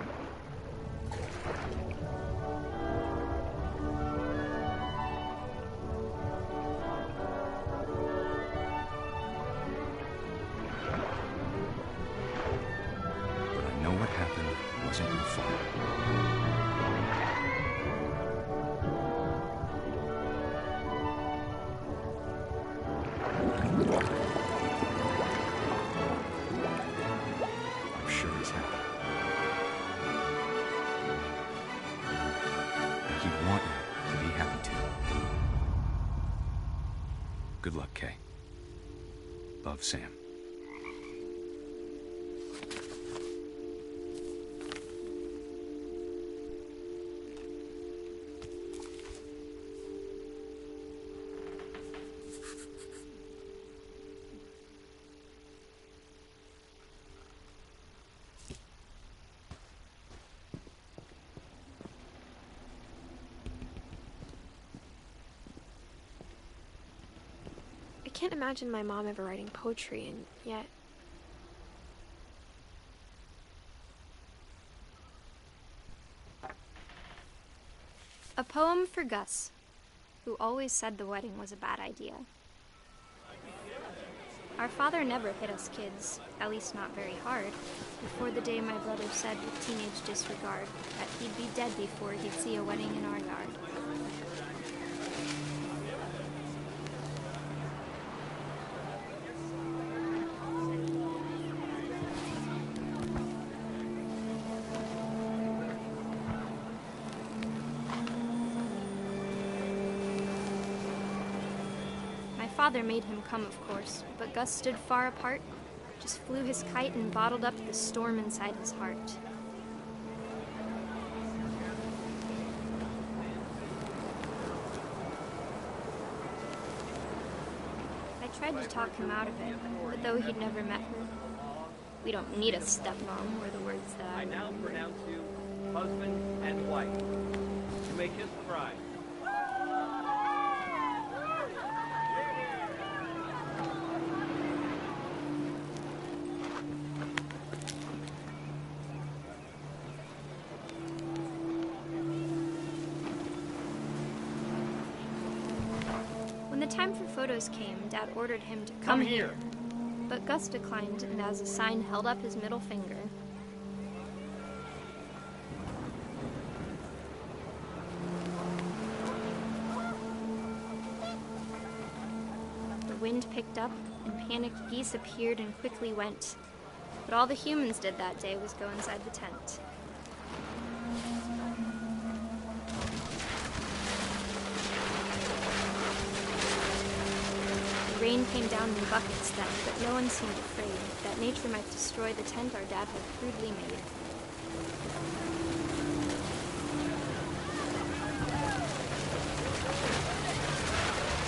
But I know what happened wasn't your fault. I'm sure he's happy. And he'd want you to be happy too. Good luck, Kay. Love, Sam. I can't imagine my mom ever writing poetry, and yet... A poem for Gus, who always said the wedding was a bad idea. Our father never hit us kids, at least not very hard, before the day my brother said with teenage disregard that he'd be dead before he'd see a wedding in our yard. Father made him come, of course, but Gus stood far apart, just flew his kite and bottled up the storm inside his heart. I tried to talk him out of it, but though he'd never met her, we don't need a stepmom, were the words that I now pronounce you husband and wife. You may kiss the bride. When the time for photos came, Dad ordered him to come here. But Gus declined, and as a sign held up his middle finger. The wind picked up, and panicked geese appeared and quickly went. But all the humans did that day was go inside the tent. The rain came down in buckets then, but no one seemed afraid that nature might destroy the tent our dad had crudely made.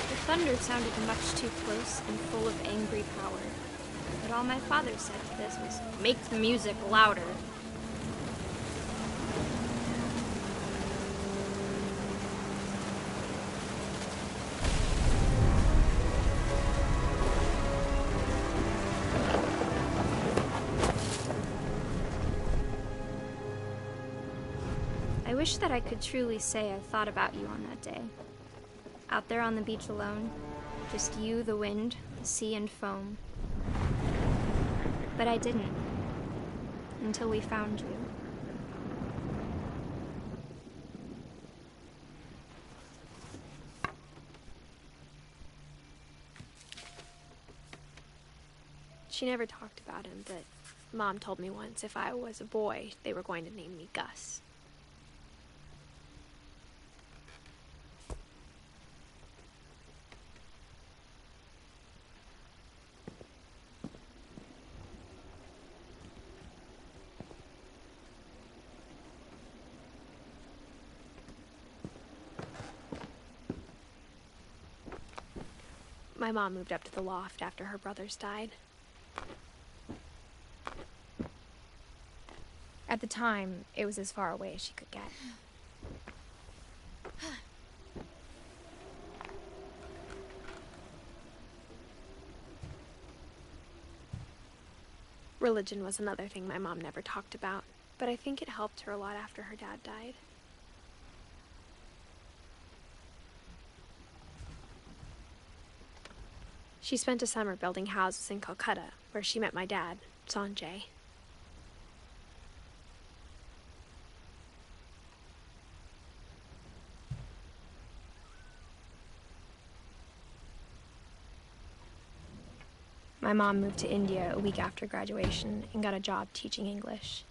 The thunder sounded much too close and full of angry power, but all my father said to this was, "Make the music louder." I wish that I could truly say I thought about you on that day. Out there on the beach alone, just you, the wind, the sea, and foam. But I didn't, until we found you. She never talked about him, but Mom told me once if I was a boy, they were going to name me Gus. My mom moved up to the loft after her brothers died. At the time, it was as far away as she could get. Religion was another thing my mom never talked about, but I think it helped her a lot after her dad died. She spent a summer building houses in Calcutta, where she met my dad, Sanjay. My mom moved to India a week after graduation and got a job teaching English.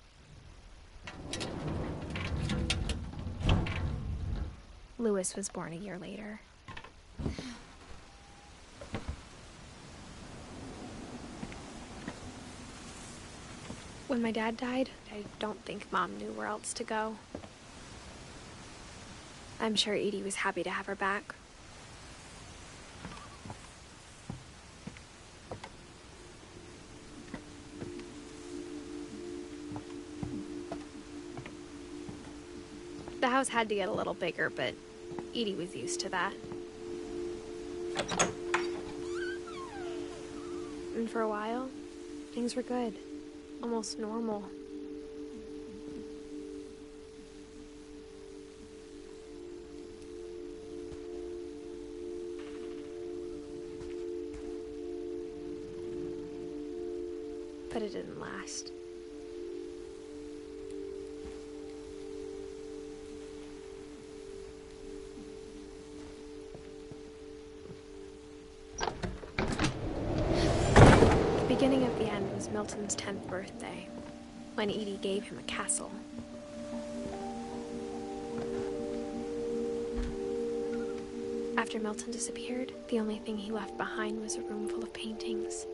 Louis was born a year later. When my dad died, I don't think Mom knew where else to go. I'm sure Edie was happy to have her back. The house had to get a little bigger, but Edie was used to that. And for a while, things were good. Almost normal. But it didn't last. The beginning of the end was Milton's 10th birthday, when Edie gave him a castle. After Milton disappeared, the only thing he left behind was a room full of paintings.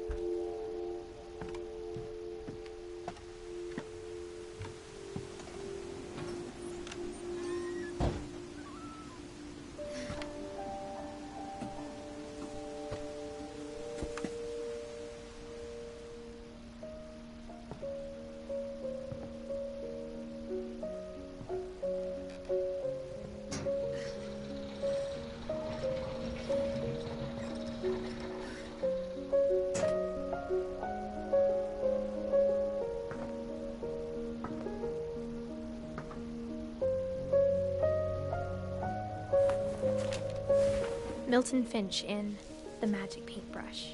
Milton Finch in The Magic Paintbrush.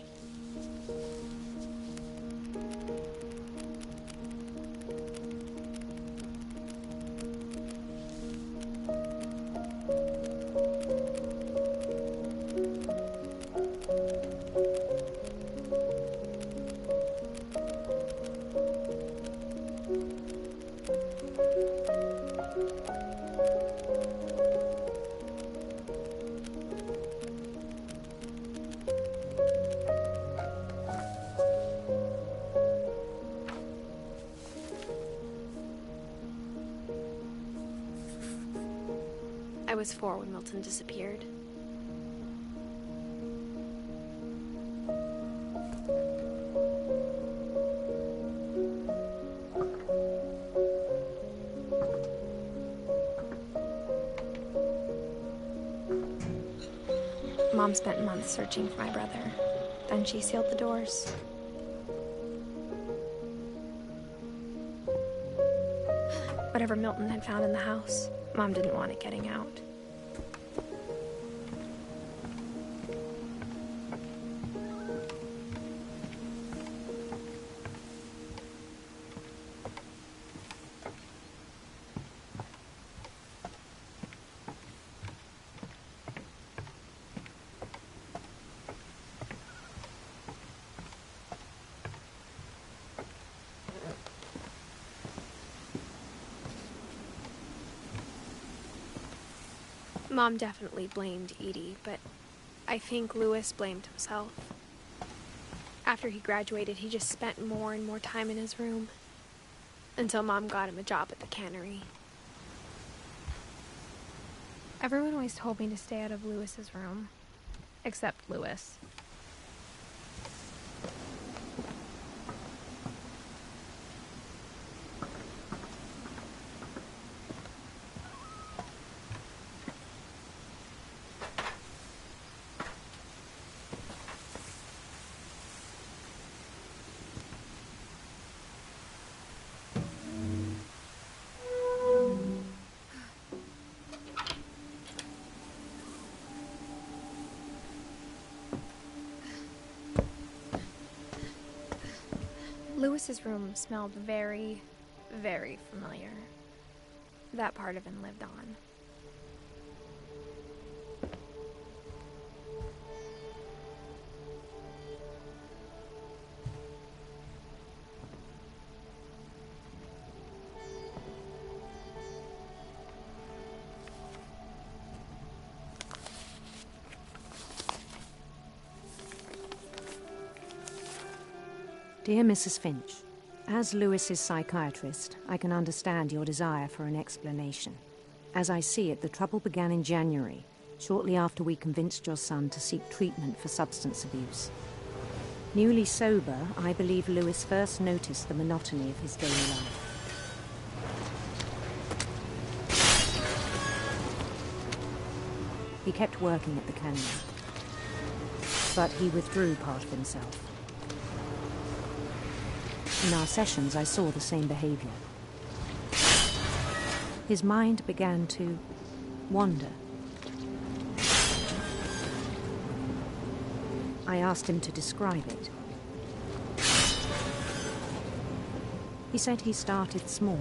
I was 4 when Milton disappeared. Mom spent months searching for my brother. Then she sealed the doors. Whatever Milton had found in the house, Mom didn't want it getting out. Mom definitely blamed Edie, but I think Louis blamed himself. After he graduated, he just spent more and more time in his room, until Mom got him a job at the cannery. Everyone always told me to stay out of Louis's room, except Louis. Louis's room smelled very, very familiar. That part of him lived on. Dear Mrs. Finch, as Louis's psychiatrist, I can understand your desire for an explanation. As I see it, the trouble began in January, shortly after we convinced your son to seek treatment for substance abuse. Newly sober, I believe Louis first noticed the monotony of his daily life. He kept working at the cannery, but he withdrew part of himself. In our sessions, I saw the same behavior. His mind began to wander. I asked him to describe it. He said he started small,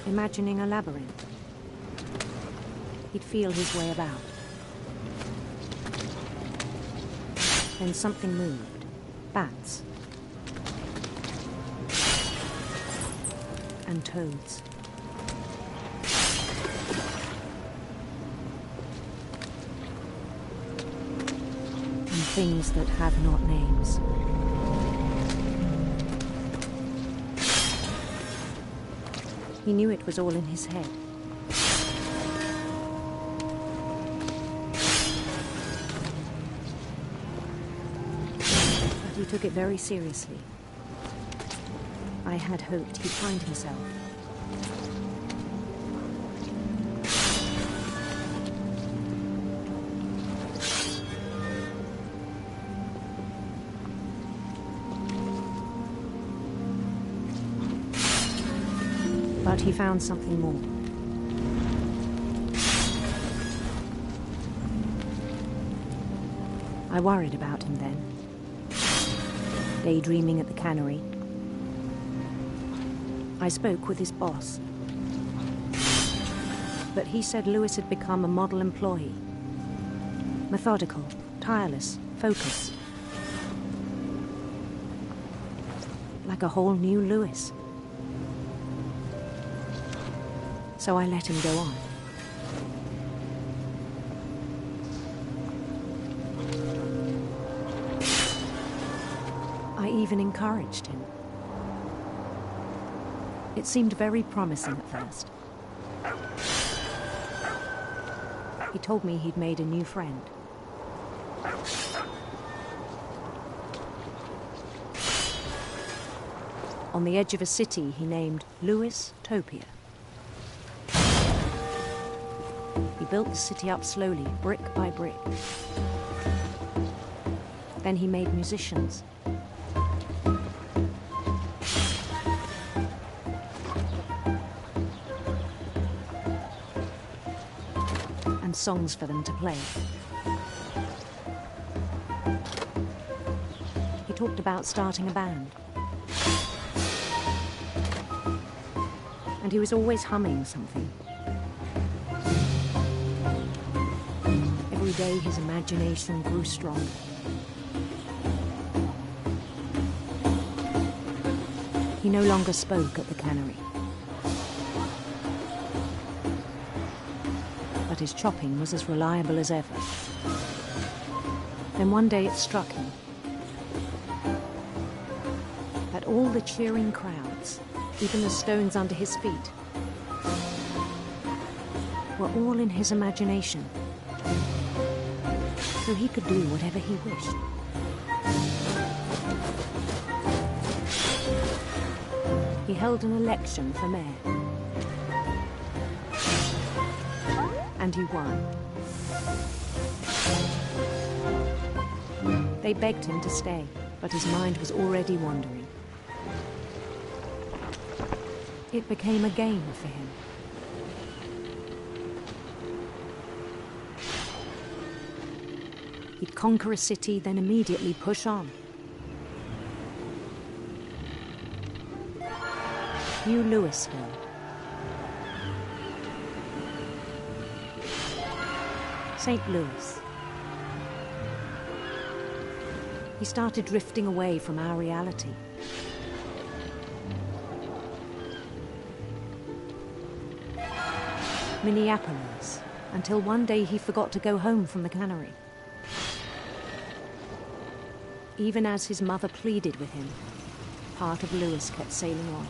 imagining a labyrinth. He'd feel his way about. Then something moved. Bats. And toads. And things that have not names. He knew it was all in his head. He took it very seriously. I had hoped he'd find himself. But he found something more. I worried about him then. Daydreaming at the cannery. I spoke with his boss. But he said Louis had become a model employee. Methodical, tireless, focused. Like a whole new Louis. So I let him go on. I even encouraged him. It seemed very promising at first. He told me he'd made a new friend. On the edge of a city he named Louis-topia. He built the city up slowly, brick by brick. Then he made musicians. And songs for them to play. He talked about starting a band. And he was always humming something. Every day his imagination grew stronger. He no longer spoke at the cannery. but his chopping was as reliable as ever. Then one day it struck him that all the cheering crowds, even the stones under his feet, were all in his imagination, so he could do whatever he wished. He held an election for mayor, and he won. They begged him to stay, but his mind was already wandering. It became a game for him. He'd conquer a city, then immediately push on. New Louisville. St. Louis. He started drifting away from our reality. Minneapolis, until one day he forgot to go home from the cannery. Even as his mother pleaded with him, part of Louis kept sailing on.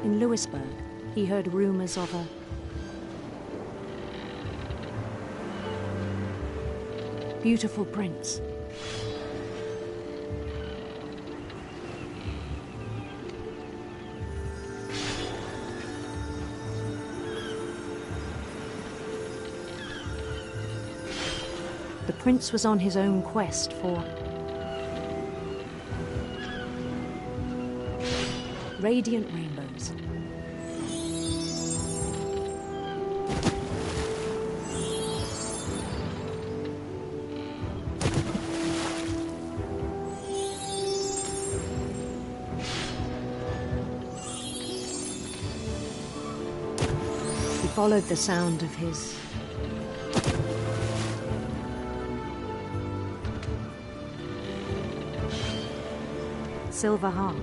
In Louisburg, he heard rumors of a beautiful prince. The prince was on his own quest for radiant rainbows. He followed the sound of his silver harp.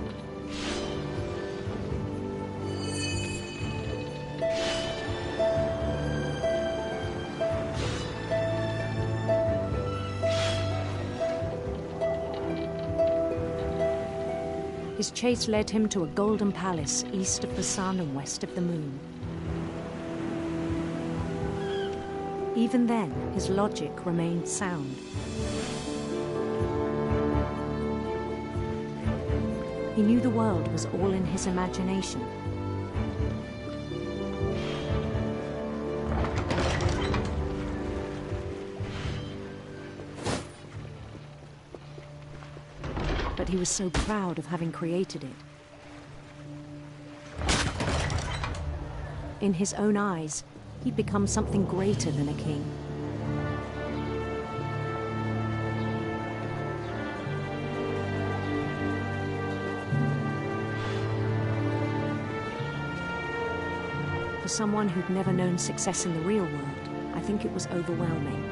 His chase led him to a golden palace east of the sun and west of the moon. Even then, his logic remained sound. He knew the world was all in his imagination. But he was so proud of having created it. In his own eyes, he'd become something greater than a king. For someone who'd never known success in the real world, I think it was overwhelming.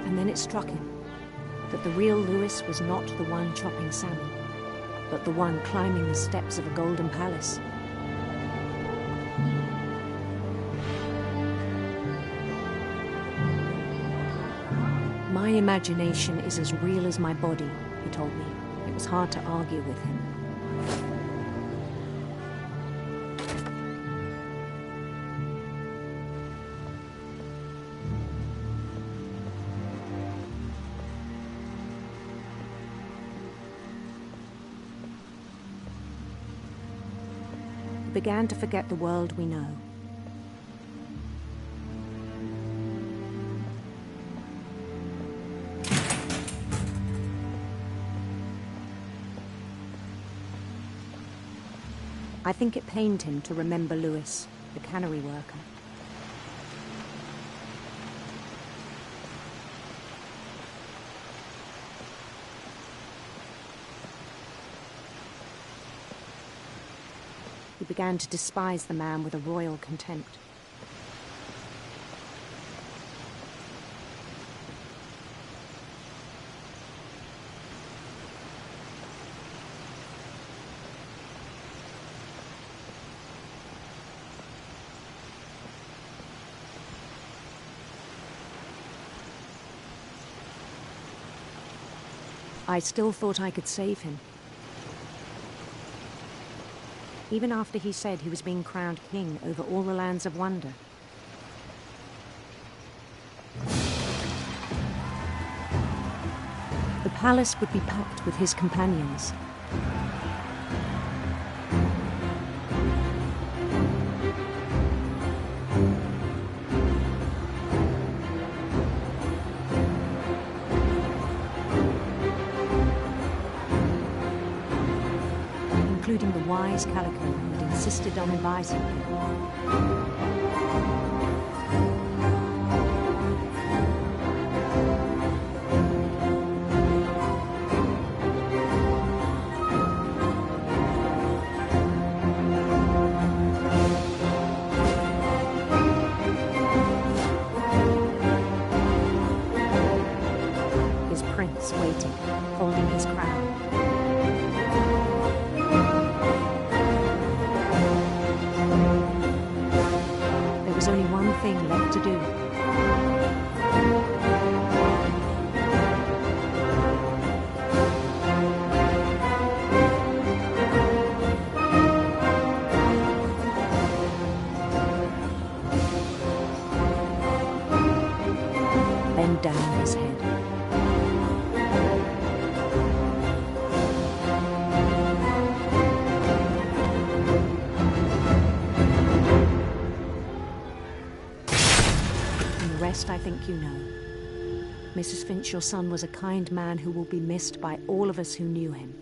And then it struck him that the real Louis was not the one chopping salmon, but the one climbing the steps of a golden palace. My imagination is as real as my body, he told me. It was hard to argue with him. Began to forget the world we know. I think it pained him to remember Louis, the cannery worker. He began to despise the man with a royal contempt. I still thought I could save him. Even after he said he was being crowned king over all the lands of wonder. The palace would be packed with his companions. Including the wise Calico who had insisted on advising him. His prince waited, holding his crown. There was only one thing left to do. Bend down his head. I think you know. Mrs. Finch, your son was a kind man who will be missed by all of us who knew him.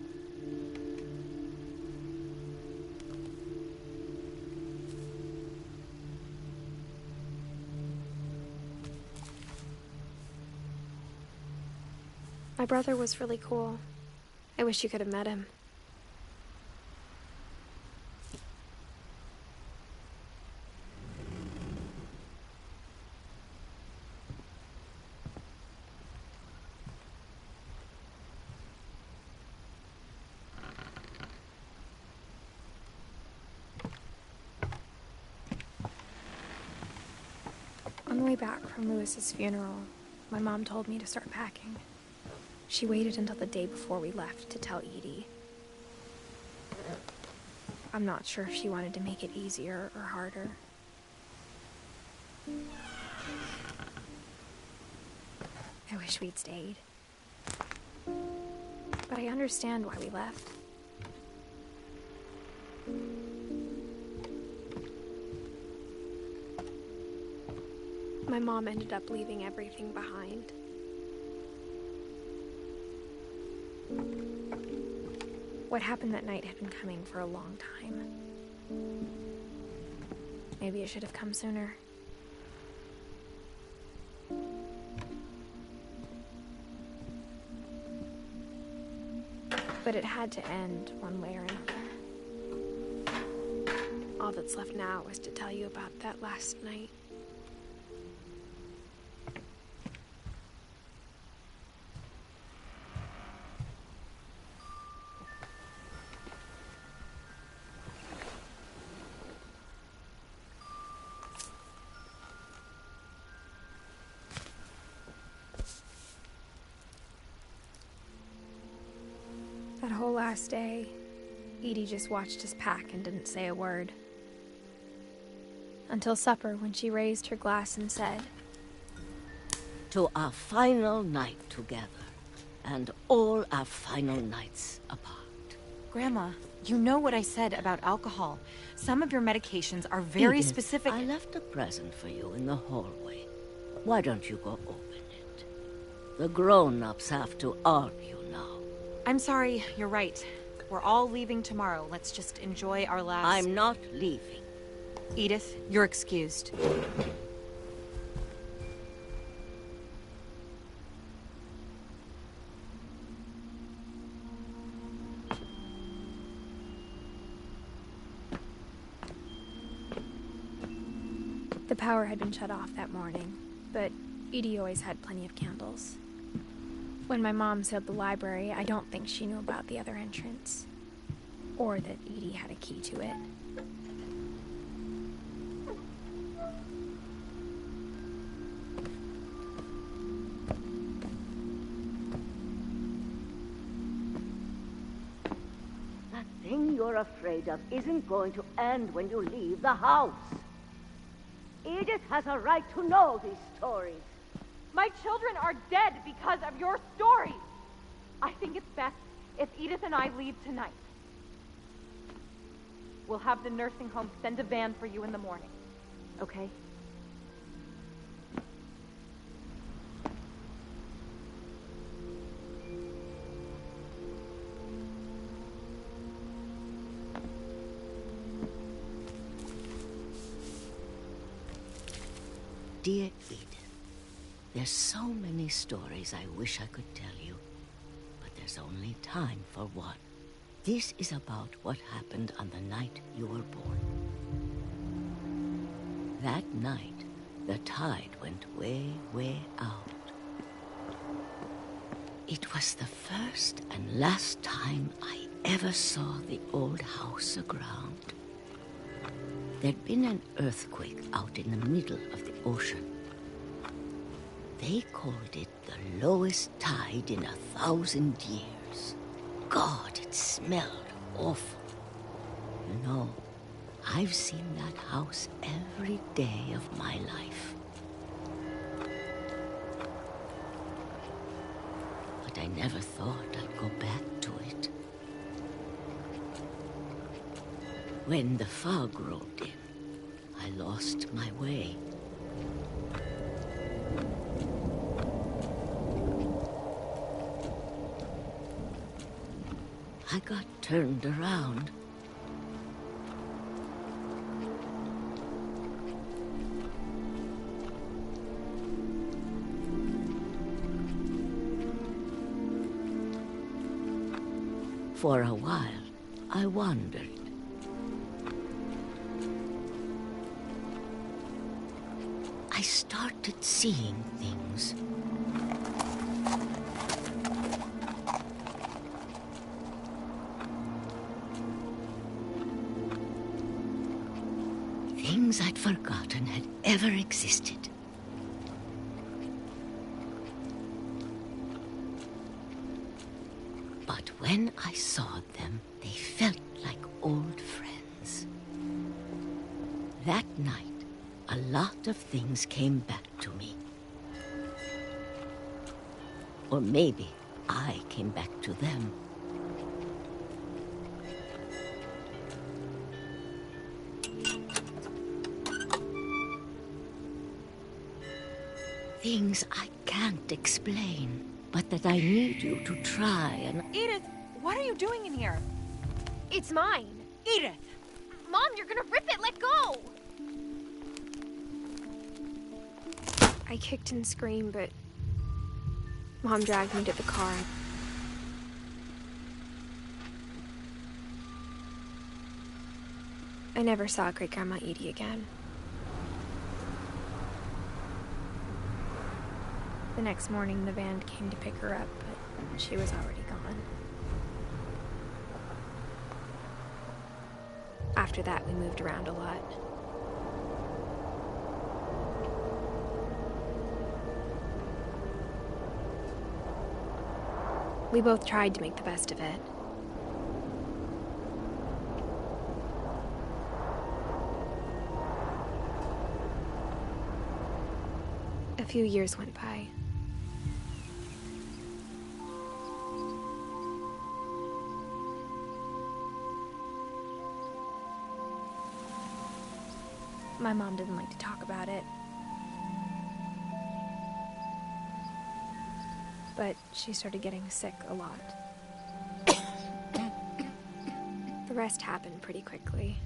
My brother was really cool. I wish you could have met him. On the way back from Lewis's funeral, my mom told me to start packing. She waited until the day before we left to tell Edie. I'm not sure if she wanted to make it easier or harder. I wish we'd stayed. But I understand why we left. My mom ended up leaving everything behind. What happened that night had been coming for a long time. Maybe it should have come sooner. But it had to end one way or another. All that's left now is to tell you about that last night. That whole last day, Edie just watched us pack and didn't say a word. Until supper, when she raised her glass and said, "To our final night together, and all our final nights apart." Grandma, you know what I said about alcohol. Some of your medications are very Edith, specific. I left a present for you in the hallway. Why don't you go open it? The grown-ups have to argue now. I'm sorry, you're right. We're all leaving tomorrow. Let's just enjoy our last... I'm not leaving. Edith, you're excused. The power had been shut off that morning, but Edie always had plenty of candles. When my mom sealed the library, I don't think she knew about the other entrance, or that Edie had a key to it. you're afraid of isn't going to end when you leave the house. Edith has a right to know these stories. My children are dead because of your stories. I think it's best if Edith and I leave tonight. We'll have the nursing home send a van for you in the morning, okay? Dear Edith, there's so many stories I wish I could tell you, but there's only time for one. This is about what happened on the night you were born. That night, the tide went way, way out. It was the first and last time I ever saw the old house aground. There'd been an earthquake out in the middle of the ocean. They called it the lowest tide in 1,000 years. God, it smelled awful. You know, I've seen that house every day of my life. But I never thought I'd go back to it. When the fog rolled in, I lost my way. I got turned around. For a while, I wandered. I started seeing things. Things I'd forgotten had ever existed. But when I saw them, they felt like old friends. That night, a lot of things came back to me. Or maybe I came back to them. Things I can't explain, but that I need you to try and... Edith, what are you doing in here? It's mine. Edith! Mom, you're gonna rip it! Let go! I kicked and screamed, but Mom dragged me to the car. I never saw Great-Grandma Edie again. The next morning, the van came to pick her up, but she was already gone. After that, we moved around a lot. We both tried to make the best of it. A few years went by. My mom didn't like to talk about it. But she started getting sick a lot. The rest happened pretty quickly.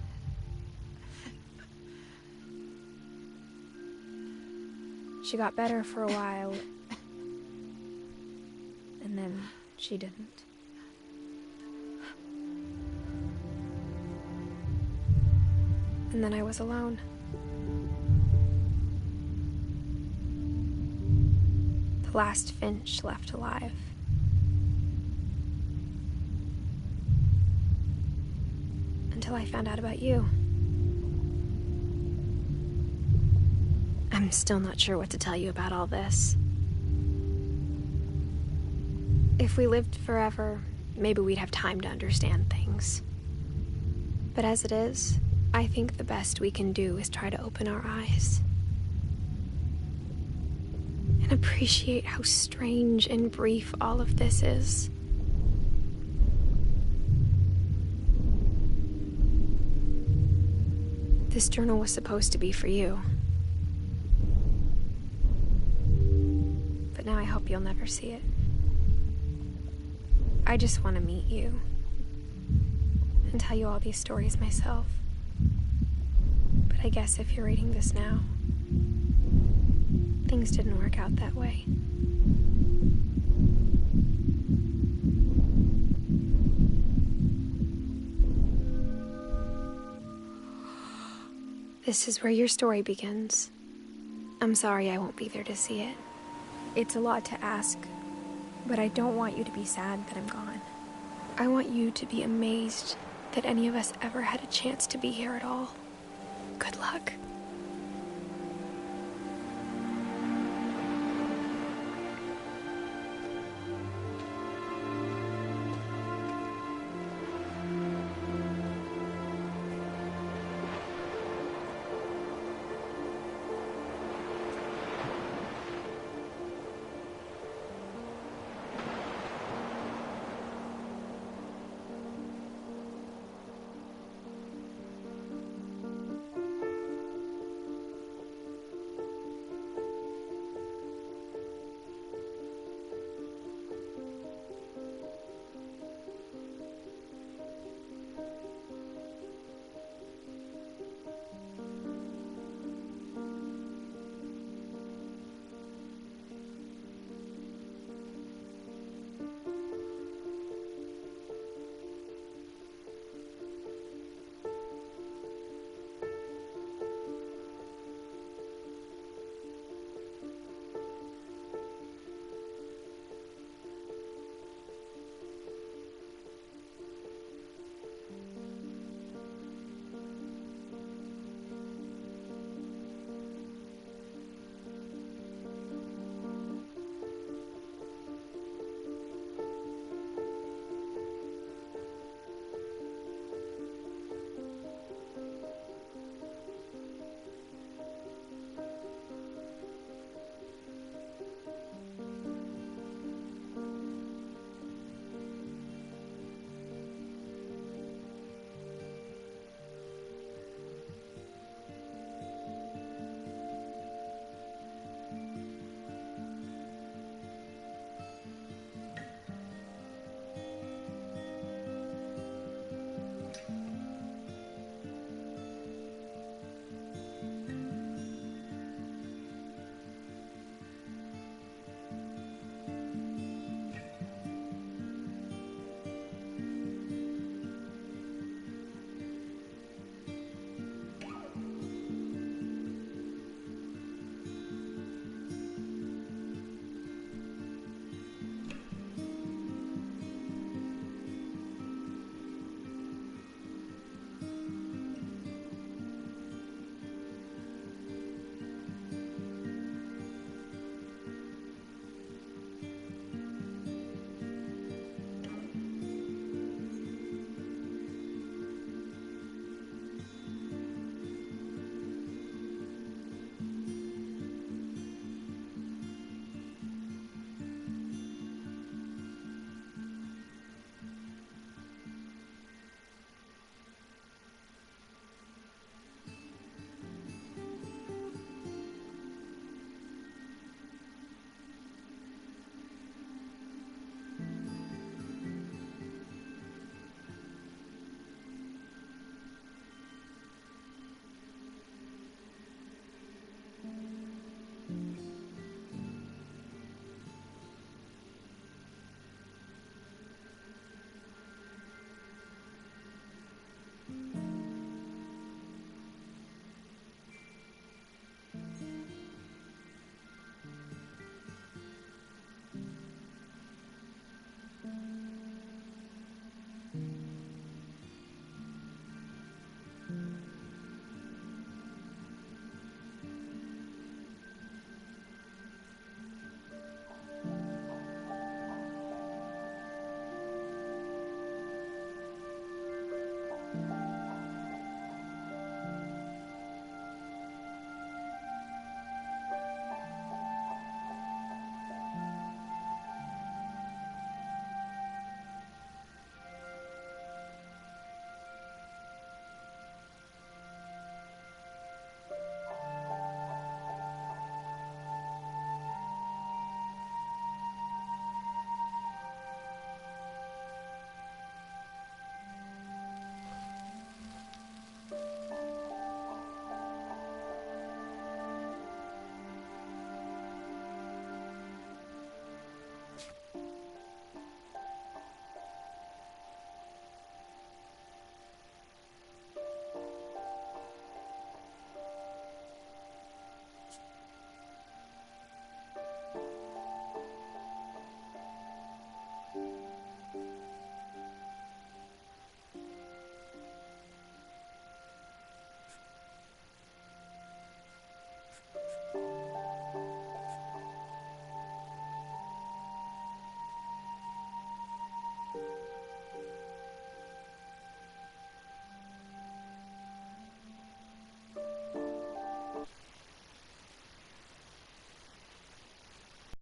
She got better for a while, and then she didn't. And then I was alone. The last Finch left alive. Until I found out about you. I'm still not sure what to tell you about all this. If we lived forever, maybe we'd have time to understand things. But as it is, I think the best we can do is try to open our eyes. And appreciate how strange and brief all of this is. This journal was supposed to be for you. But now I hope you'll never see it. I just want to meet you and tell you all these stories myself. But I guess if you're reading this now, things didn't work out that way. This is where your story begins. I'm sorry I won't be there to see it. It's a lot to ask, but I don't want you to be sad that I'm gone. I want you to be amazed that any of us ever had a chance to be here at all. Good luck.